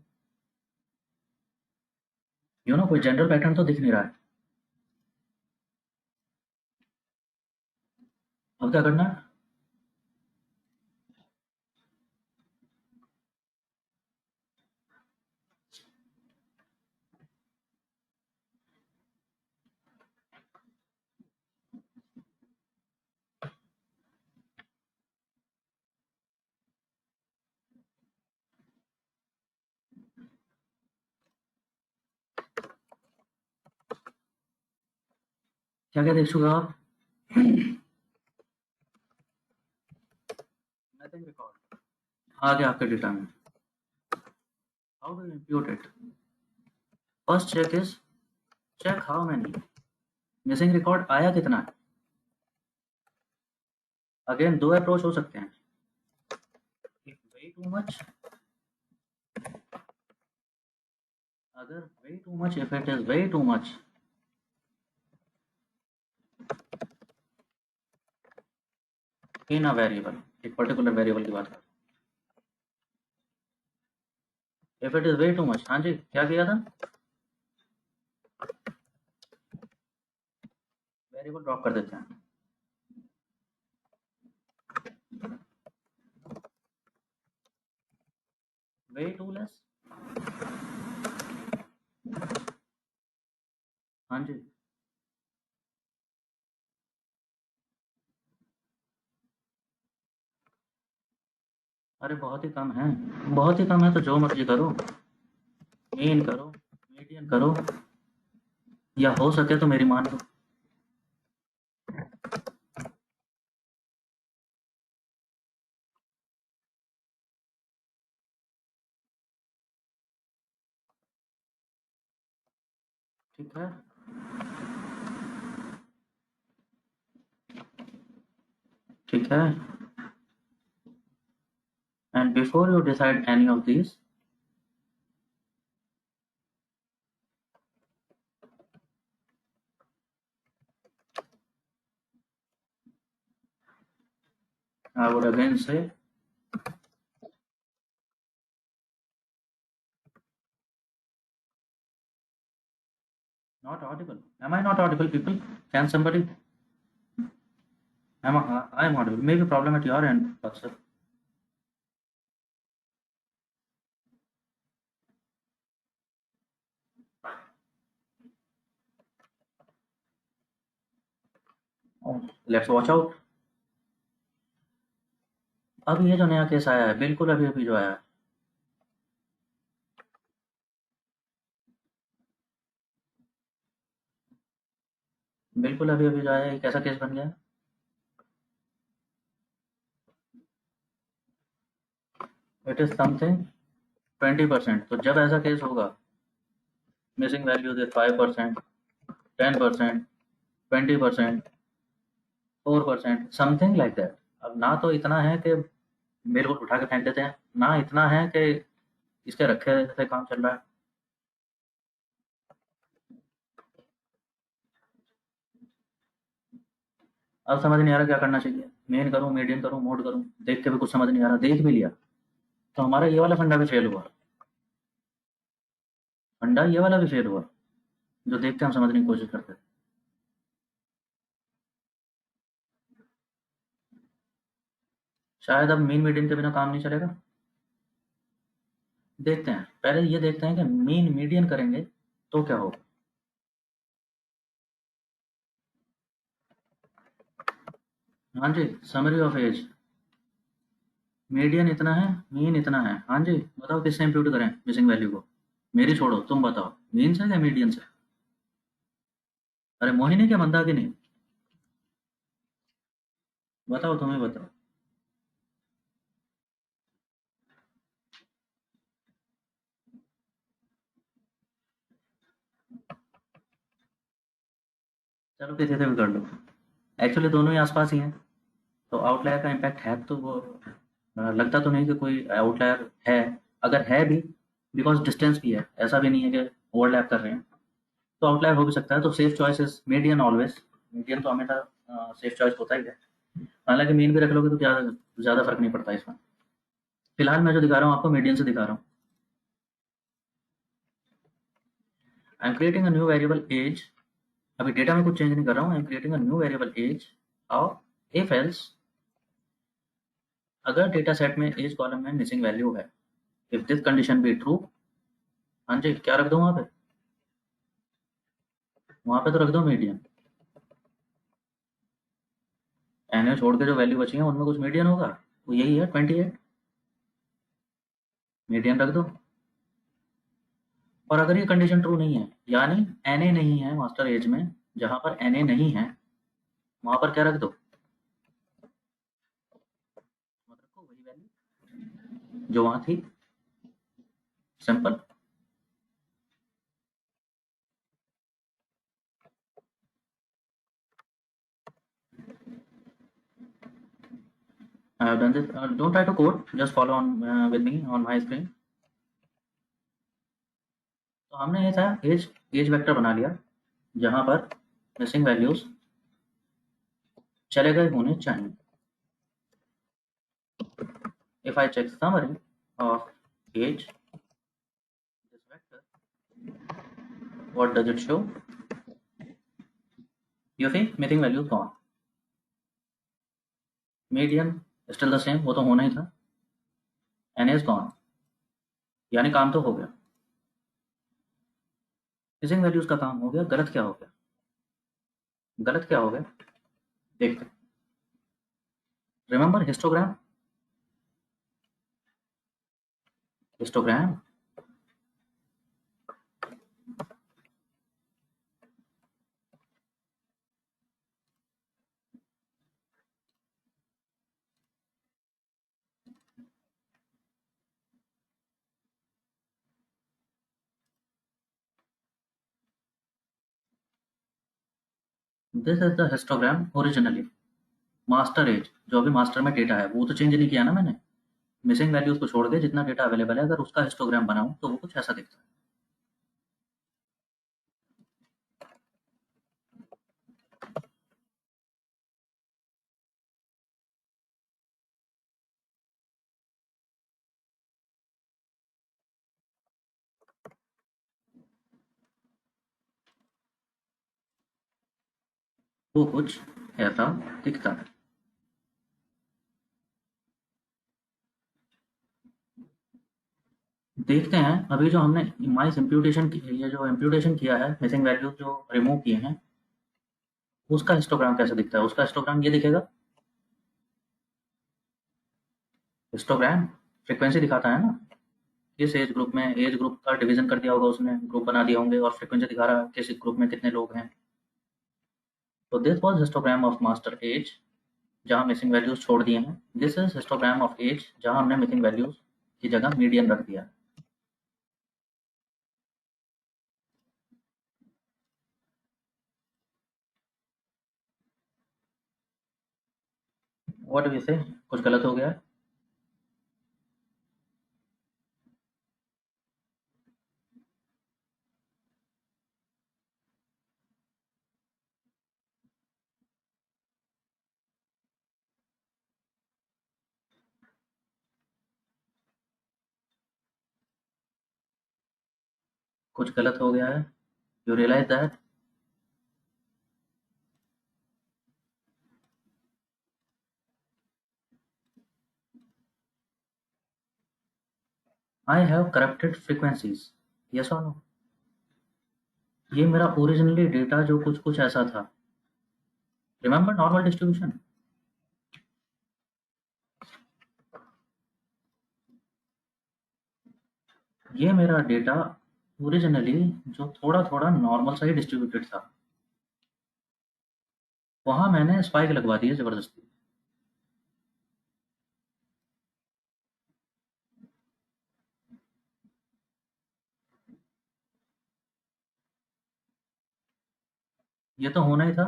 कोई जनरल पैटर्न तो दिख नहीं रहा है। अब क्या करना है? क्या क्या देख चुका आप? Nothing record. आ गया आपके डेटा में। How do impute it? First check is, check how many missing record आया कितना है। अगेन दो अप्रोच हो सकते हैं। इफ वे टू मच, अगर वे too much, if it is way too much, in a variable, एक पर्टिकुलर वेरिएबल की बात कर। If it is way too much, हाँ जी, क्या किया था? वेरिएबल ड्रॉप कर देते हैं। वे टू लेस, हाँ जी, अरे बहुत ही कम है, बहुत ही कम है, तो जो मर्जी करो, मीन करो, मीडियन करो, या हो सके तो मेरी मान लो। ठीक है, ठीक है, and before you decide any of these, I would again say, not audible. Am I not audible, people? Can somebody? I am audible. Maybe problem at your end, sir. Oh, let's watch out. अब ये जो नया case आया है, बिल्कुल अभी अभी जो आया है, बिल्कुल अभी अभी जो आया है, एक ऐसा केस बन गया। It is something 20%। तो जब ऐसा केस होगा, missing value they 5%, 10%, 20%, 4%, something like that. अब ना तो इतना है कि बिल्कुल उठा के फेंक देते हैं, ना इतना है कि इसके रखे से काम चल रहा है। अब समझ नहीं आ रहा क्या करना चाहिए, मेन करूँ, मीडियम करूँ, मोड करूँ, देख के भी कुछ समझ नहीं आ रहा, देख भी लिया तो हमारा ये वाला फंडा भी फेल हुआ, फंडा ये वाला भी फेल हुआ, जो देख के हम समझने की कोशिश करते थे। शायद अब मीन मीडियन के बिना काम नहीं चलेगा। देखते हैं, पहले ये देखते हैं कि मीन मीडियन करेंगे तो क्या होगा। हाँ जी, समरी ऑफ एज। मीडियन इतना है, मीन इतना है। हाँ जी, बताओ किससे इंप्यूट करें मिसिंग वैल्यू को? मेरी छोड़ो, तुम बताओ, मीन से या मीडियन से? अरे मोहिनी क्या मंदाकिनी, बताओ, तुम्हें बताओ। चलो किसी से भी कर लो, एक्चुअली दोनों ही आसपास ही हैं, तो आउटलायर का इम्पैक्ट है तो वो लगता तो नहीं कि कोई आउटलायर है। अगर है भी, बिकॉज डिस्टेंस भी है, ऐसा भी नहीं है कि ओवरलैप कर रहे हैं, तो आउटलायर हो भी सकता है। तो safe choice is median always. Median तो हमेशा सेफ चॉइस होता ही है। हालांकि मीन भी रख लोगे तो ज़्यादा ज़्यादा फर्क नहीं पड़ता इसमें। फिलहाल मैं जो दिखा रहा हूँ आपको मीडियन से दिखा रहा हूँ। I am creating a new variable age. अभी डेटा में कुछ चेंज नहीं कर रहा हूँ। I am creating a new variable age और इफ एल्स, अगर डेटा सेट में एज कॉलम में मिसिंग वैल्यू है, if this condition be true. हाँ जी, क्या रख दो वहाँ पे? वहाँ पे तो रख दो मीडियन। एन छोड़ के जो वैल्यू बची है उनमें कुछ मीडियन होगा, वो यही है 28। मीडियन रख दो। और अगर ये कंडीशन ट्रू नहीं है, यानी एन ए नहीं है मास्टर एज में, जहाँ पर एन ए नहीं है वहाँ पर क्या रख दो? मत रखो वही वैल्यू जो वहाँ थी, simple. I have done this. Don't try to code. Just follow on with me on my screen. तो हमने ये था एज एज वेक्टर बना लिया, जहाँ पर मिसिंग वैल्यूज चले गए होने चाहिए। If I check summary of age, this vector, what does it show? You see, missing values gone. Median still the same, वो तो होना ही था। N is gone, यानी काम तो हो गया। मिसिंग वैल्यूज का काम हो गया। गलत क्या हो गया? गलत क्या हो गया देखते हैं। Remember histogram? Histogram, this is the histogram originally. Master age, जो अभी मास्टर में डेटा है वो तो चेंज नहीं किया ना मैंने। मिसिंग वैल्यूज को छोड़ के जितना डेटा अवेलेबल है, अगर उसका हिस्टोग्राम बनाऊं तो वो कुछ ऐसा दिखता है। वो कुछ ऐसा दिखता है। देखते हैं अभी जो हमने माइस इम्प्यूटेशन, ये जो इम्प्यूटेशन किया है, मिसिंग वैल्यूज जो रिमूव किए हैं, उसका हिस्टोग्राम कैसे दिखता है। उसका हिस्टोग्राम ये दिखेगा। हिस्टोग्राम फ्रीक्वेंसी दिखाता है ना। किस एज ग्रुप में, एज ग्रुप का डिवीजन कर दिया होगा उसने, ग्रुप बना दिया होंगे और फ्रीक्वेंसी दिखा रहा है किस ग्रुप में कितने लोग हैं। तो this was histogram of master age, जहाँ मिसिंग वैल्यूज छोड़ दिए हैं। This is histogram of age, जहाँ हमने मिसिंग वैल्यूज की जगह मीडियन रख दिया। व्हाट वी से, कुछ गलत हो गया है? कुछ गलत हो गया है? You realise that? I have corrupted frequencies, yes और नो? ये मेरा ओरिजिनली डेटा जो कुछ कुछ ऐसा था। Remember normal distribution? ये मेरा डेटा ओरिजिनली जो थोड़ा-थोड़ा नॉर्मल सा ही डिस्ट्रीब्यूटेड था, वहाँ मैंने स्पाइक लगवा दी है ज़बरदस्ती। ये तो होना ही था।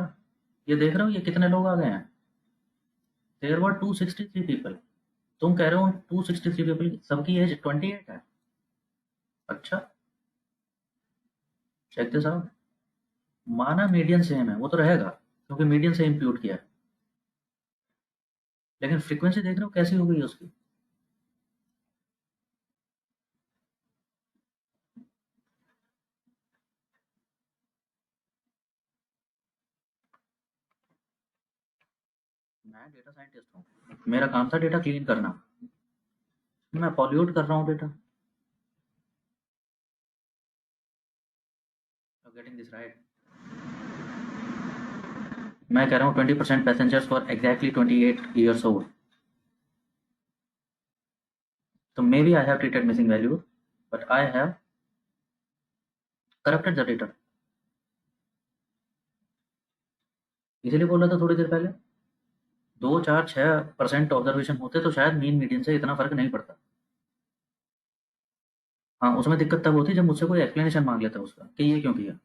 ये देख रहे हो ये कितने लोग आ गए हैं? There were 263 people. तुम कह रहे हो 263 पीपल सबकी एज 28 है? अच्छा, चेक दिस आउट। माना मीडियन सेम है, वो तो रहेगा क्योंकि मीडियन से इम्प्यूट किया है, लेकिन फ्रीक्वेंसी देख रहे हो कैसी हो गई है उसकी। मैं डेटा साइंटिस्ट हूँ, मेरा काम था डेटा क्लीन करना। मैं पॉल्यूट कर रहा हूँ डेटा। Getting this right. मैं कह रहा हूँ 20% passengers for exactly 28 years old। So maybe I have treated missing value, but I have corrupted the data। इसीलिए बोल रहा था थोड़ी देर पहले, 2 4 6% ऑब्जर्वेशन होते तो शायद मीन मीडियन से इतना फर्क नहीं पड़ता। हाँ, उसमें दिक्कत तब होती जब मुझसे कोई एक्सप्लेनेशन मांग लेता उसका कि ये क्यों किया।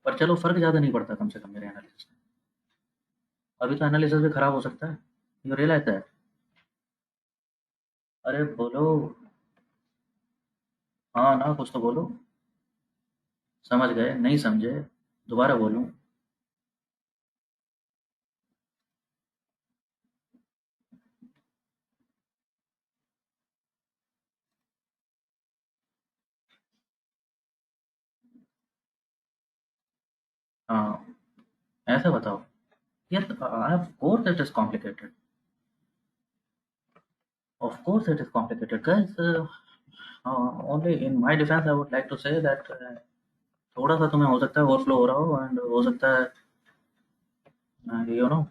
पर चलो फर्क ज़्यादा नहीं पड़ता कम से कम मेरे एनालिसिस में। अभी तो एनालिसिस भी खराब हो सकता है। You realise that? अरे बोलो। हाँ ना, कुछ तो बोलो। समझ गए? नहीं समझे? दोबारा बोलूँ? हाँ, ऐसा बताओ। Yes, of course it is complicated. Of course it is complicated, guys. Only in my defense, I would like to say that थोड़ा सा तुम्हें हो सकता है ओवरफ्लो हो रहा हो एंड हो सकता है you know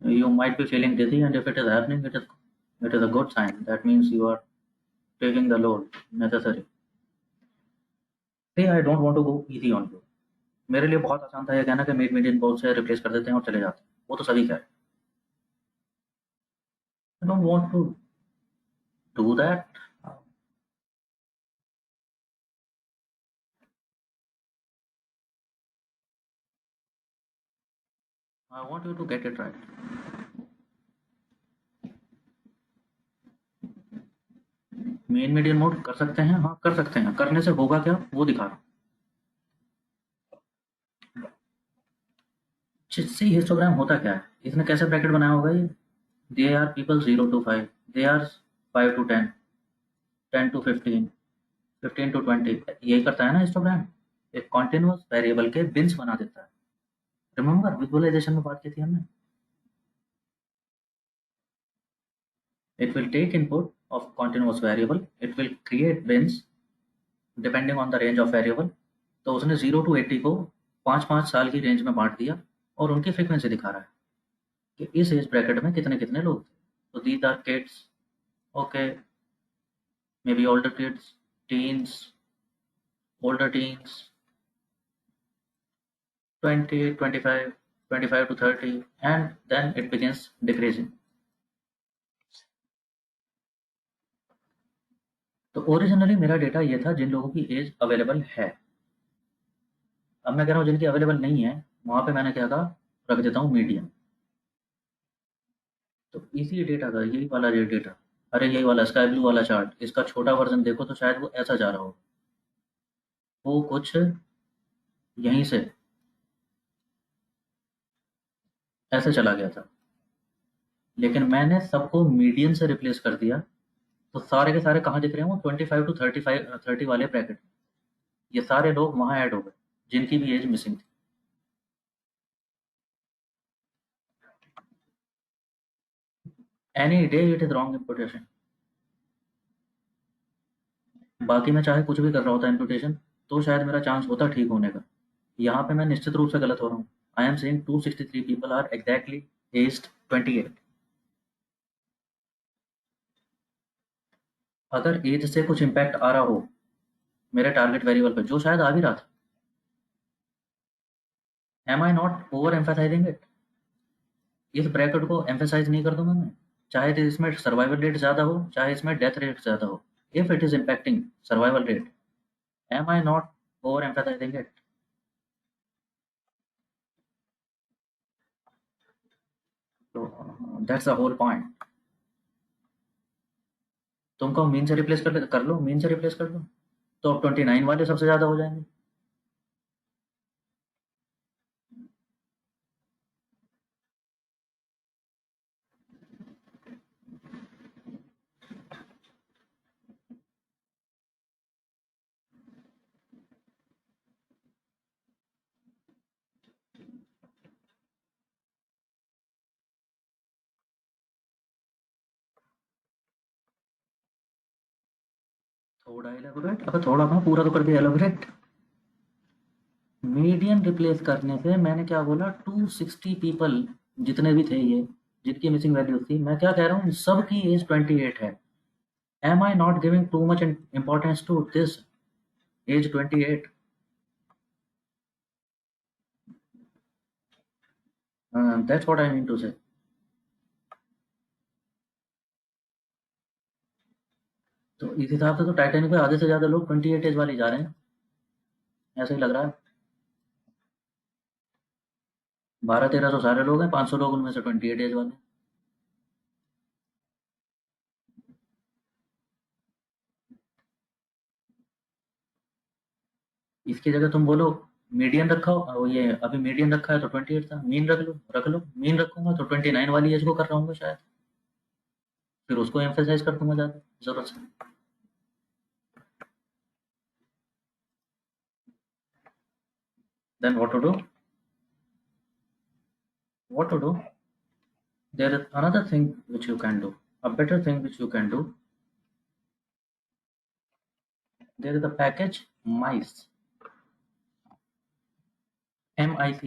you might be feeling dizzy, and if it is happening, it is a good sign. That means you are taking the load necessary. Hey, I don't want to go easy on you। मेरे लिए बहुत आसान था ये कहना कि mid median बहुत से रिप्लेस कर देते हैं और चले जाते हैं, वो तो सभी का है। I don't want to do that. I want you to get it right. Mean median mode कर सकते हैं, हाँ कर सकते हैं। करने से होगा क्या वो दिखा रहा हूँ। सी हिस्टोग्राम होता क्या है, इसने कैसे ब्रैकेट बनाया होगा ये? They are people 0 to 5, they are 5 to 10, 10 to 15, 15 to 20। यही करता है ना हिस्टोग्राम। एक कॉन्टिन्यूअस वेरिएबल के बिन्स बना देता है। रिमेंबर विजुअलाइजेशन में बात की थी हमने। It will take input of continuous variable, it will create bins depending on the range of variable. तो उसने 0 to 80 को 5 5 साल की रेंज में बांट दिया और उनकी फ्रीक्वेंसी दिखा रहा है कि इस एज ब्रैकेट में कितने कितने लोग थे। तो these are kids, okay, maybe older kids, teens, older teens, 20, 25, 25 to 30, and then it begins decreasing। तो ओरिजिनली मेरा डेटा ये था जिन लोगों की एज अवेलेबल है। अब मैं कह रहा हूँ जिनकी अवेलेबल नहीं है, वहाँ पे मैंने क्या कहा, रख देता हूँ मीडियन। तो इसी डेटा का यही वाला ये डेटा, अरे यही वाला स्काई ब्लू वाला चार्ट, इसका छोटा वर्जन देखो तो शायद वो ऐसा जा रहा हो। वो कुछ यहीं से ऐसे चला गया था, लेकिन मैंने सबको मीडियन से रिप्लेस कर दिया। तो सारे के सारे कहाँ दिख रहे हैं? वो 25 to 35 30 वाले ब्रैकेट। ये सारे लोग वहाँ ऐड हो गए जिनकी भी एज मिसिंग थी। Any day it is wrong imputation. बाकी मैं चाहे कुछ भी कर रहा होता इम्पुटेशन, तो शायद मेरा चांस होता ठीक होने का। यहाँ पे मैं निश्चित रूप से गलत हो रहा हूँ। I am saying 263 people are exactly aged 28। अगर एज से कुछ इम्पैक्ट आ रहा हो मेरे टारगेट वेरिएबल पे, जो शायद आ भी रहा था, am I not over emphasising it? इस ब्रैकेट को एम्फेसाइज नहीं कर दूंगा मैं, चाहे तो इसमें सर्वाइवल रेट ज़्यादा हो, चाहे इसमें डेथ रेट ज़्यादा हो। If it is impacting survival rate, am I not over emphasising it? तो दैट्स द होल पॉइंट। तुम कहो मीन से रिप्लेस कर लो, मीन से रिप्लेस कर लो, तो अब 29 वाले सबसे ज़्यादा हो जाएंगे। थोड़ा एलोबरेट, अब थोड़ा ना पूरा तो कर दिया एलोबरेट। मीडियन रिप्लेस करने से मैंने क्या बोला, 260 पीपल जितने भी थे ये, जिनकी मिसिंग वैल्यू थी, मैं क्या कह रहा हूँ, सब की एज 28 है। Am I not giving too much importance to this age 28? That's what I mean to say. तो इस हिसाब से तो टाइटैनिक पे आधे से ज़्यादा लोग 28 एज वाले जा रहे हैं, ऐसा ही लग रहा है। 1200-1300 सारे लोग हैं, 500 लोग उनमें से 28 एज वाले। इसकी जगह तुम बोलो मीडियन रखा हो, ये अभी मीडियन रखा है तो 28 था, मीन रख लो, मीन रखूंगा तो 29 वाली एज को कर रहा हूँ शायद, फिर उसको एम्फेसाइज कर दूंगा ज़्यादा ज़रूरत से। Then what to do? There is another thing which you can do, a better thing which you can do. There is a package mice, mice.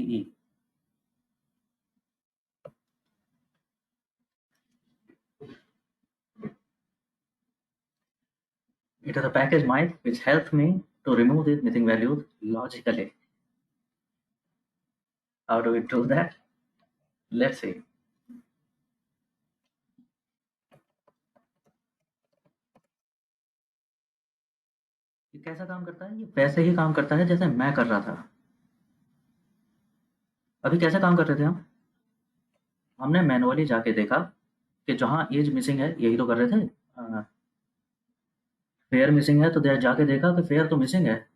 It is a package mice which helps me to remove these missing values logically. How do we do that? Let's see. ये कैसा काम करता है? ये वैसे ही काम करता है जैसे मैं कर रहा था। अभी कैसे काम कर रहे थे हम? हमने मैनुअली जाके देखा कि जहाँ एज मिसिंग है, यही तो कर रहे थे। फेयर मिसिंग है तो जाके देखा कि फेयर तो मिसिंग है,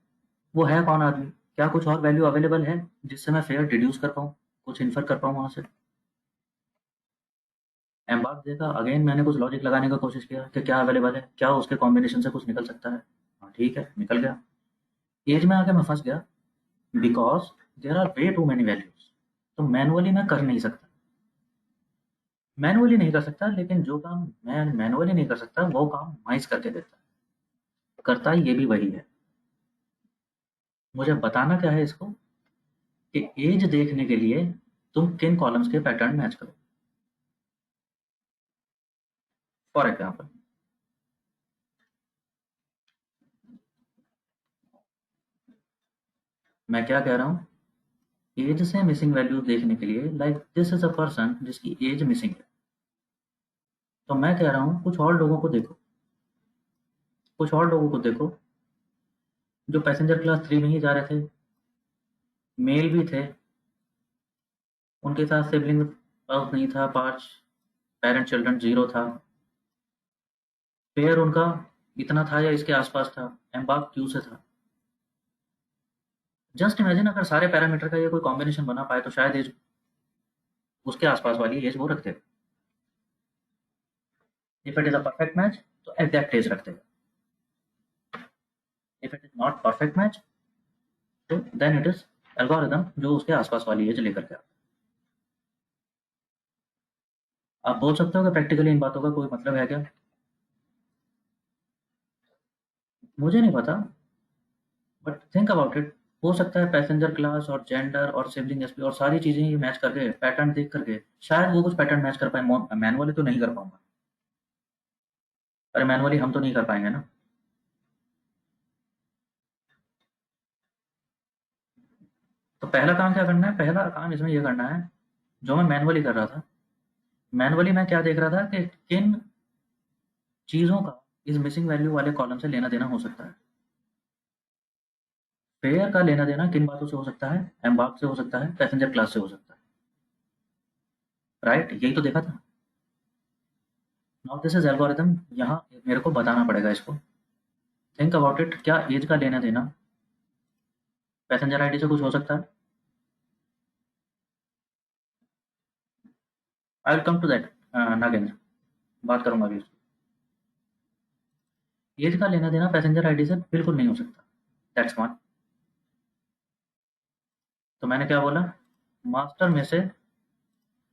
वो है कौन आदमी, क्या कुछ और वैल्यू अवेलेबल है जिससे मैं फेयर डिड्यूस कर पाऊँ, कुछ इन्फर कर पाऊँ वहाँ से। एम्बार्क देखा, अगेन मैंने कुछ लॉजिक लगाने का कोशिश किया कि क्या अवेलेबल है, क्या उसके कॉम्बिनेशन से कुछ निकल सकता है। हाँ ठीक है, निकल गया। एज में आके मैं फंस गया, because there are way too many values, तो मैनुअली मैं कर नहीं सकता। मैनुअली नहीं कर सकता, लेकिन जो काम मैं मैनुअली नहीं कर सकता वो काम माइस करके देता है, करता ही ये भी वही है। मुझे बताना क्या है इसको, कि एज देखने के लिए तुम किन कॉलम्स के पैटर्न मैच करो। फॉर एग्जाम्पल, मैं क्या कह रहा हूँ, एज से मिसिंग वैल्यू देखने के लिए, like this is a person जिसकी एज मिसिंग है, तो मैं कह रहा हूँ कुछ और लोगों को देखो, कुछ और लोगों को देखो जो पैसेंजर क्लास 3 में ही जा रहे थे, मेल भी थे, उनके साथ सिबलिंग स्पाउस नहीं था, 5 पेरेंट चिल्ड्रन 0 था, फेयर उनका इतना था या इसके आसपास था, एम्बार्क क्यू से था। जस्ट इमेजिन अगर सारे पैरामीटर का ये कोई कॉम्बिनेशन बना पाए तो शायद एज उसके आसपास वाली एज वो रखते। If it is a perfect match तो एग्जैक्ट एज रखते। If it is not perfect match तो देन इट इज एल्गोरिदम जो उसके आसपास वाली एज लेकर के आता है। आप बोल सकते हो कि प्रैक्टिकली इन बातों का कोई मतलब है क्या? मुझे नहीं पता, बट थिंक अबाउट इट। हो सकता है पैसेंजर क्लास और जेंडर और सिबलिंग एसपी और सारी चीजें ही मैच करके, पैटर्न देख करके शायद वो कुछ पैटर्न मैच कर पाए, मैनुअली तो नहीं कर पाऊंगा। अरे मैनुअली हम तो नहीं कर पाएंगे ना। तो पहला काम क्या करना है, पहला काम इसमें ये करना है, जो मैं मैनुअली कर रहा था, मैनुअली मैं क्या देख रहा था कि किन चीज़ों का इस मिसिंग वैल्यू वाले कॉलम से लेना देना हो सकता है। फेयर का लेना देना किन बातों से हो सकता है, एम्बार्क से हो सकता है, पैसेंजर क्लास से हो सकता है, राइट, यही तो देखा था। नाउ दिस इज एल्गोरिथम, यहाँ मेरे को बताना पड़ेगा इसको। थिंक अबाउट इट, क्या एज का लेना देना पैसेंजर आईडी से कुछ हो सकता है? I will come to that Nagendra, बात करूंगा अभी। एज का लेना देना पैसेंजर आईडी से बिल्कुल नहीं हो सकता, दैट्स वन। तो मैंने क्या बोला, मास्टर में से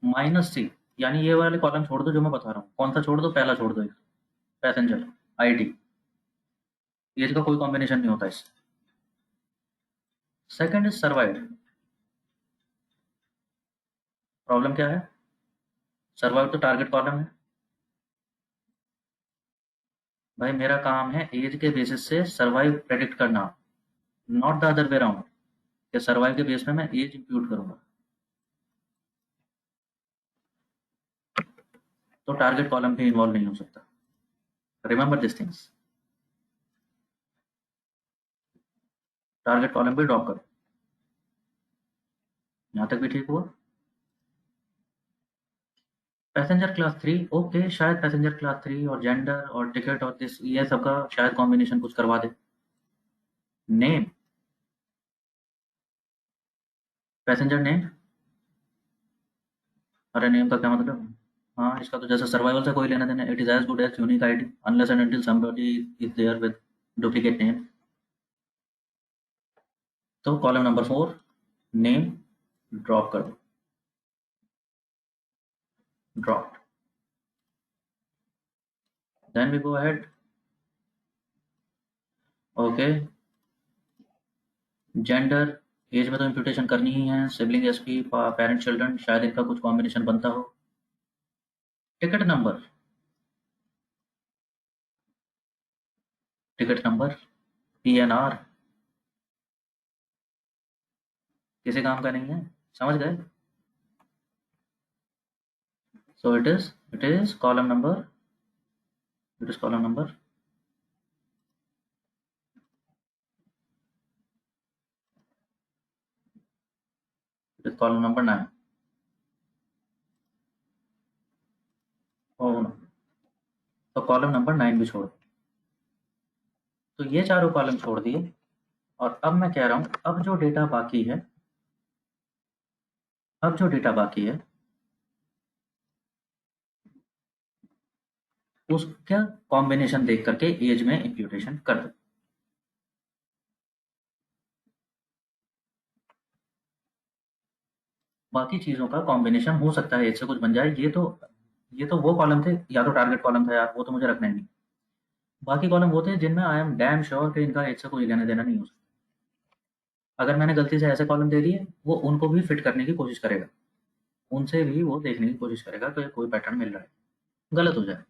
-c, यानी ये वाले कॉलम छोड़ दो जो मैं बता रहा हूँ। कौन सा छोड़ दो, पहला छोड़ दो, पैसेंजर आईडी, एज का कोई कॉम्बिनेशन नहीं होता इससे। Second is survived. प्रॉब्लम क्या है, सर्वाइव तो टारगेट कॉलम है भाई, मेरा काम है एज के बेसिस से सर्वाइव प्रेडिक्ट करना, not the other way around, कि सर्वाइव के बेस पे मैं एज इंप्यूट करूंगा। तो टारगेट कॉलम भी इन्वॉल्व नहीं हो सकता, remember this things. Target column भी ड्रॉप करो। यहाँ तक भी ठीक हुआ। पैसेंजर क्लास 3, ओके, शायद पैसेंजर क्लास 3 और जेंडर और टिकट और दिस, ये सब का शायद कॉम्बिनेशन कुछ करवा दे। नेम, पैसेंजर नेम, अरे नेम का क्या मतलब? हाँ, इसका तो जैसे सर्वाइवल से कोई लेना देना, it is as good as unique ID unless and until somebody is there with duplicate name. तो कॉलम नंबर 4, नेम, ड्रॉप कर दो, drop. Then we go ahead, okay, gender, age में तो इम्प्यूटेशन करनी ही है, सिबलिंग एसपी, पेरेंट चिल्ड्रन, शायद इनका कुछ कॉम्बिनेशन बनता हो। Ticket number, ticket number, PNR, किसी काम का नहीं है, समझ गए? So it is column number, it is column number, it is column number 9। Oh no, तो कॉलम नंबर 9 भी छोड़ दो। तो ये चारों कॉलम छोड़ दिए, और अब मैं कह रहा हूँ, अब जो डेटा बाकी है, अब जो डेटा बाकी है उसका कॉम्बिनेशन देख करके एज में इम्प्यूटेशन कर दो। बाकी चीजों का कॉम्बिनेशन हो सकता है एज से कुछ बन जाए, ये तो वो कॉलम थे, या तो टारगेट कॉलम था यार, वो तो मुझे रखना ही नहीं। बाकी कॉलम वो थे जिनमें आई एम डैम श्योर कि इनका एज से कोई लेना देना नहीं हो सकता। अगर मैंने गलती से ऐसे कॉलम दे दिए, वो उनको भी फिट करने की कोशिश करेगा, उनसे भी वो देखने की कोशिश करेगा कि कोई पैटर्न मिल रहा है, गलत हो जाए।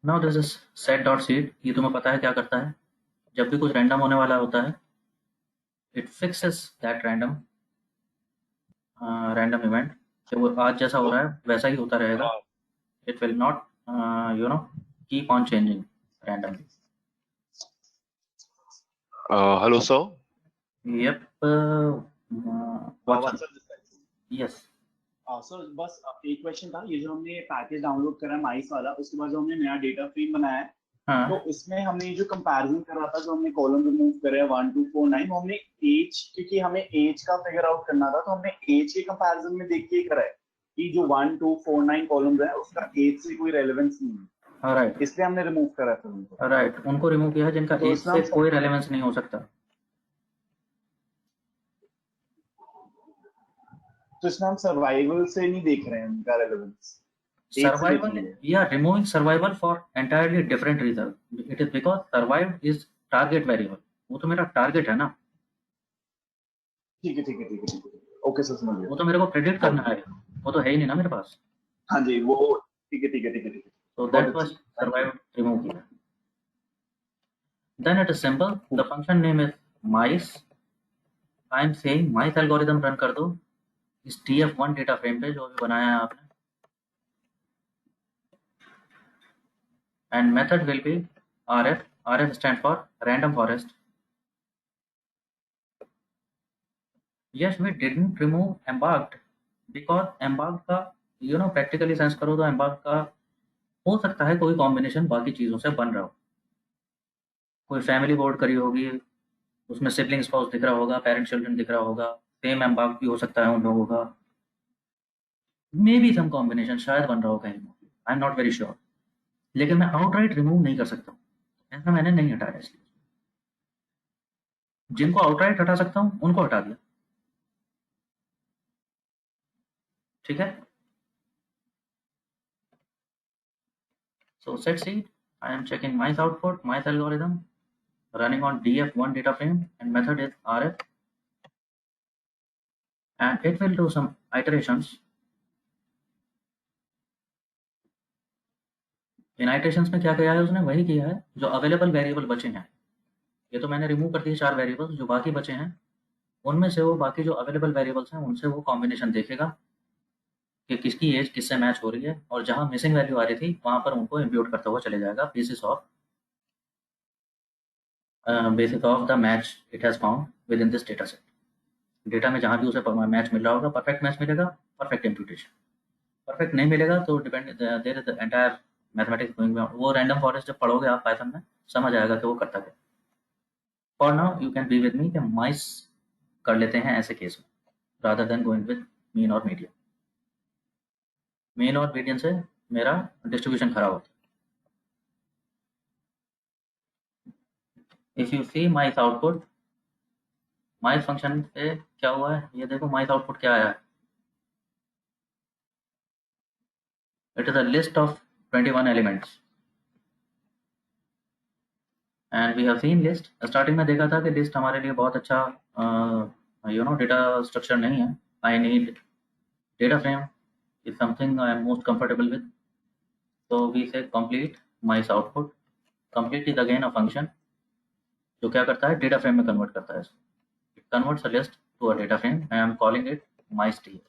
Now this is set dot seed, ये तुम्हें पता है क्या करता है, जब भी कुछ रैंडम होने वाला होता है, it fixes that random random event, कि वो आज जैसा हो रहा है वैसा ही होता रहेगा। It will not keep on changing randomly. Hello, sir. Yep. What's WhatsApp. up this time? Yes. Sir बस एक क्वेश्चन था, ये जो हमने पैकेज डाउनलोड करा है माइस वाला, उसके बाद जो हमने नया डेटा फ्रेम बनाया है, तो हाँ, इसमें हमने ये जो कंपैरिजन कर रहा था, जो हमने कॉलम रिमूव करे हैं 1 2 4 9, वो हमने एज, क्योंकि हमें एज का फिगर आउट करना था, तो हमने एज के कंपैरिजन में देख के ही करा है कि जो 1 2 4 9 कॉलम है उसका एज से कोई रेलेवेंस नहीं है, राइट, इसलिए हमने रिमूव करा था उनको। राइट, उनको रिमूव किया है जिनका तो एज इसमें से हम कोई रेलेवेंस नहीं हो सकता। तो इसमें हम सर्वाइवल से नहीं देख रहे हैं उनका रेलेवेंस, एज से सर्वाइवल, देखेंगे। या removing survival for entirely different reason, it is because survive is target variable, वो तो मेरा टारगेट है ना, ठीक है, ठीक है, ठीक है, ठीक है, ओके सर, समझ वो गया। तो मेरे को प्रेडिक्ट करना ओके, है। वो तो है ही नहीं ना मेरे पास, हाँ जी, वो ठीक है, ठीक है, ठीक है, ठीक है। तो बहुत दैट वाज अच्छी, थैंक यू। सर्वाइव रिमूव किया। Then it is simple, the function name is mice। I am saying mice algorithm run कर दो इस tf1 डेटा फ्रेम पे जो अभी बनाया है आपने, and method will be rf। rf stand for random forest. Yes we didn't remove embarked because embarked का प्रैक्टिकली सेंस करो तो embarked का हो सकता है कोई कॉम्बिनेशन बाकी चीज़ों से बन रहा हो, कोई फैमिली बोर्ड करी होगी, उसमें सिबलिंग स्पाउस दिख रहा होगा, पेरेंट चिल्ड्रन दिख रहा होगा, सेम embarked भी हो सकता है उन लोगों का, मे बी सम कॉम्बिनेशन शायद बन रहा हो कहीं, आई एम नॉट वेरी श्योर, लेकिन मैं आउटराइट रिमूव नहीं कर सकता हूँ, ऐसा मैंने नहीं हटाया इसलिए। जिनको आउटराइट हटा सकता हूँ उनको हटा दिया, ठीक है। So set seed, I am checking mice output, mice algorithm running on df1 data frame and method is rf, and it will do some iterations। In iterations में क्या किया है उसने, वही किया है जो अवेलेबल वेरिएबल बचे हैं। ये तो मैंने रिमूव कर दिए 4 वेरिएबल्स, जो बाकी बचे हैं उनमें से वो बाकी जो अवेलेबल वेरिएबल्स हैं उनसे वो कॉम्बिनेशन देखेगा कि किसकी एज किससे मैच हो रही है, और जहाँ मिसिंग वैल्यू आ रही थी वहाँ पर उनको इम्प्यूट करता हुआ चले जाएगा basis of the match it has found within this data set। Data में जहाँ भी उसे मैच मिल रहा होगा, परफेक्ट मैच मिलेगा, परफेक्ट इम्प्यूटेशन। परफेक्ट नहीं मिलेगा तो depend, there is entire mathematics going, वो रैंडम फॉरेस्ट जब पढ़ोगे आप पाइथन में समझ आएगा कि वो करता क्या। For now you can be with me कि माइस कर लेते हैं ऐसे केस में, rather than going with mean और मीडियन। मीन और मीडियन से मेरा डिस्ट्रीब्यूशन खराब होता है। If you see mice output, mice function से क्या हुआ है ये देखो, माइस आउटपुट क्या आया है, it is a list of 21 elements and we have seen list. Starting में देखा था कि लिस्ट हमारे लिए बहुत अच्छा डेटा स्ट्रक्चर नहीं है। I need data frame is something I am most comfortable with, so we say complete mice output। complete is again a function जो क्या करता है, डेटा फ्रेम में कन्वर्ट करता है। It converts a list to a data frame, I am calling it mice t।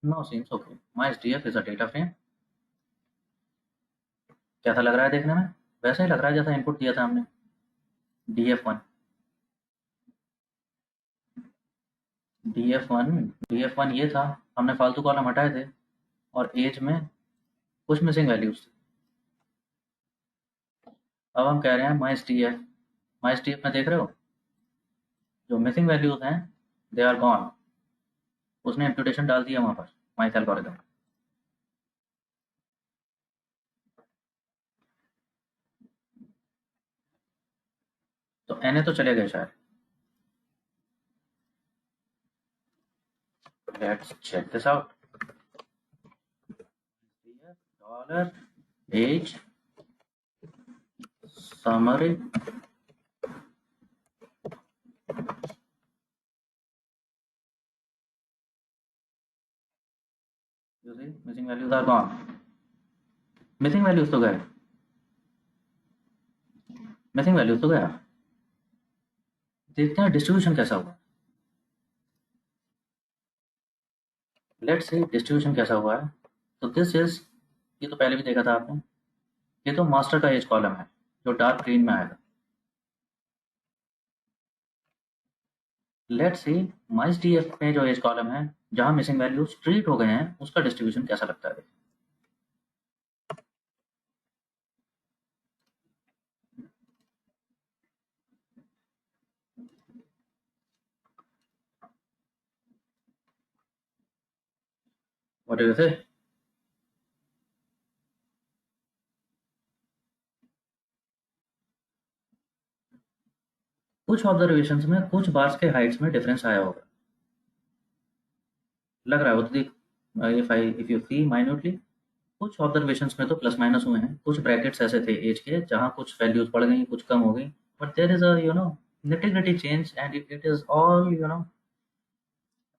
now seems okay, mice df is a data frame। कैसा लग रहा है देखने में, वैसा ही लग रहा है जैसा इनपुट दिया था हमने df1। df1 ये था, हमने फालतू कॉलम हटाए थे और एज में कुछ मिसिंग वैल्यूज थी। अब हम कह रहे हैं माइस df, माइस df में देख रहे हो जो मिसिंग वैल्यूज हैं दे आर गॉन, उसने इम्प्यूटेशन डाल दिया वहाँ पर माइस एल्गोरिथम। तो एन तो चले गए शायद। Let's check this out. Dollar age summary, you see missing values are gone, missing values तो गए, मिसिंग वैल्यूज तो गया। देखते हैं डिस्ट्रीब्यूशन कैसा हुआ। लेट्स सी डिस्ट्रीब्यूशन कैसा हुआ है। तो दिस इज, ये तो पहले भी देखा था आपने, ये तो मास्टर का एज कॉलम है जो डार्क ग्रीन में आएगा। लेट्स सी माइस डीएफ में जो एज कॉलम है जहां मिसिंग वैल्यूज ट्रीट हो गए हैं उसका डिस्ट्रीब्यूशन कैसा लगता है। व्हाट डू यू से। कुछ ऑब्जर्वेशंस में कुछ बार्स के हाइट्स में डिफरेंस आया होगा, लग रहा है वो तो देख, इफ यू सी माइन्यूटली कुछ ऑब्जर्वेशंस में तो प्लस माइनस हुए हैं, कुछ ब्रैकेट्स ऐसे थे एज के जहाँ कुछ वैल्यूज बढ़ गई, कुछ कम हो गई, but there is a nitty-gritty change, and it is all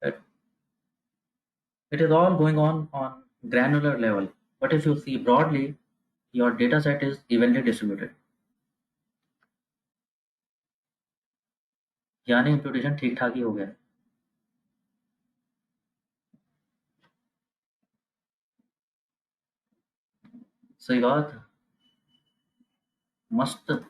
it, it is all going on granular level. But if you see broadly, your data set is evenly distributed, यानी imputation ठीक ठाक ही हो गया है। सही बात, मस्त।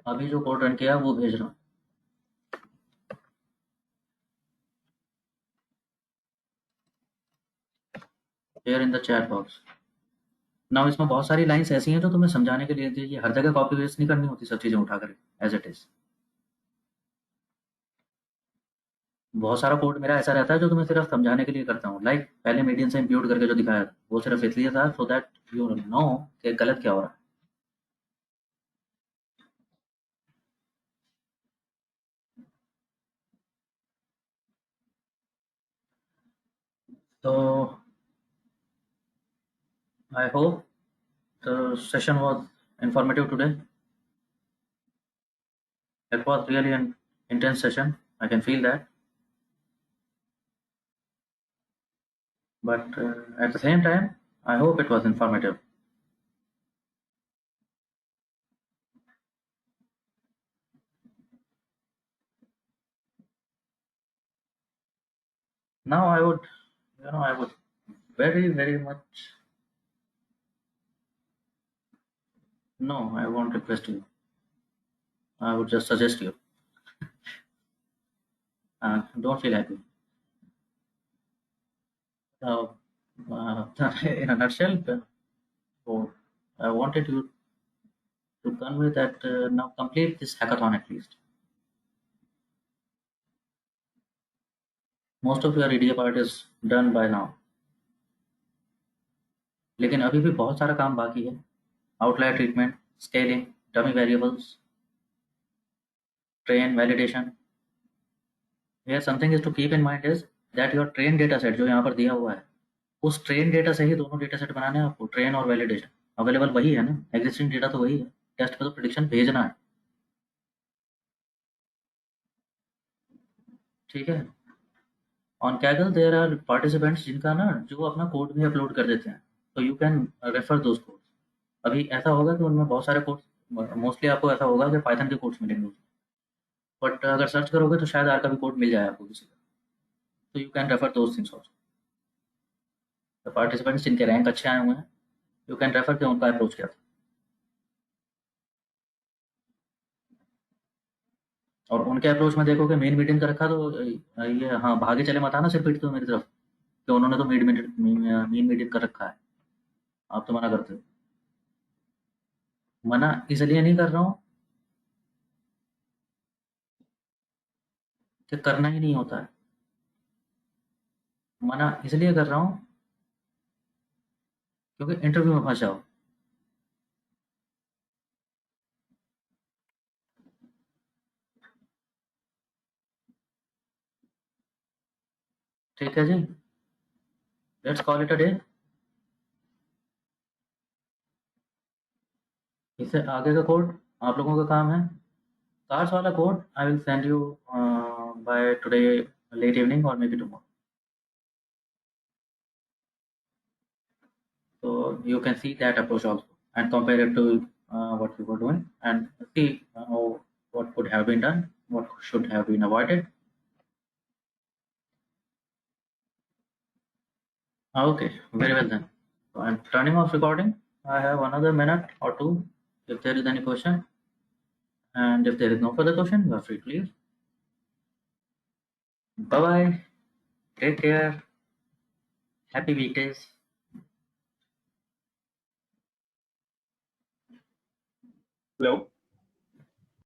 अभी जो कोड रन किया वो भेज रहा हूँ। Share in the chat box. Now इसमें बहुत सारी लाइंस ऐसी हैं जो तुम्हें समझाने के लिए थी, ये हर जगह कॉपी पेस्ट नहीं करनी होती सब चीज़ें उठा कर एज इट इज। बहुत सारा कोड मेरा ऐसा रहता है जो तुम्हें सिर्फ समझाने के लिए करता हूँ, लाइक पहले मीडियन से इंप्यूट करके जो दिखाया था वो सिर्फ इसलिए था सो दैट यू नो कि गलत क्या हो रहा है। तो I hope the session was informative today. It was really an intense session. I can feel that. But at the same time, I hope it was informative. Now I would very, very much. No, I won't request you. I would just suggest you. Don't feel happy. Uh, in a nutshell, so I wanted you to convey that now complete this hackathon at least. Most of your EDA part is done by now. लेकिन अभी भी बहुत सारा काम बाकी है। Outlier treatment, scaling, dummy variables, train, validation. Here something is to keep in mind is that your train data set जो यहाँ पर दिया हुआ है, उस train data से ही दोनों data set बनाने हैं आपको, train और validation। अवेलेबल वही है ना, existing data तो वही है, टेस्ट पे तो prediction भेजना है, ठीक है। On Kaggle there are participants जिनका ना जो अपना कोड भी अपलोड कर देते हैं, तो you can refer those codes. अभी ऐसा होगा कि उनमें बहुत सारे कोड्स, मोस्टली आपको ऐसा होगा कि पाइथन के कोड्स मिलेंगे, बट अगर सर्च करोगे तो शायद आर का भी कोड मिल जाए आपको किसी का, तो you can refer those things also. The participants जिनके रैंक अच्छे आए हुए हैं, यू कैन रेफर कि उनका अप्रोच क्या था, और उनके अप्रोच में देखो कि मेन मीटिंग का रखा तो ये हाँ भागे चले मत आना सिर्फ पीट तो मेरी तरफ कि उन्होंने तो मेन मीटिंग कर रखा है, आप तो मना करते हो। मना इसलिए नहीं कर रहा हूँ कि करना ही नहीं होता है, मना इसलिए कर रहा हूँ क्योंकि इंटरव्यू में फंस जाओ। ठीक है जी, let's call it a day. इससे आगे का कोड आप लोगों का काम है। कार्स वाला code I will send you by today late evening or maybe tomorrow, so you can see that approach also and compare it to what we were doing and see what could have been done, what should have been avoided. Okay, very well then. So I'm turning off recording. I have another minute or two if there is any question, and if there is no further question, you are free to leave. Bye bye. Take care. Happy weekdays. Hello.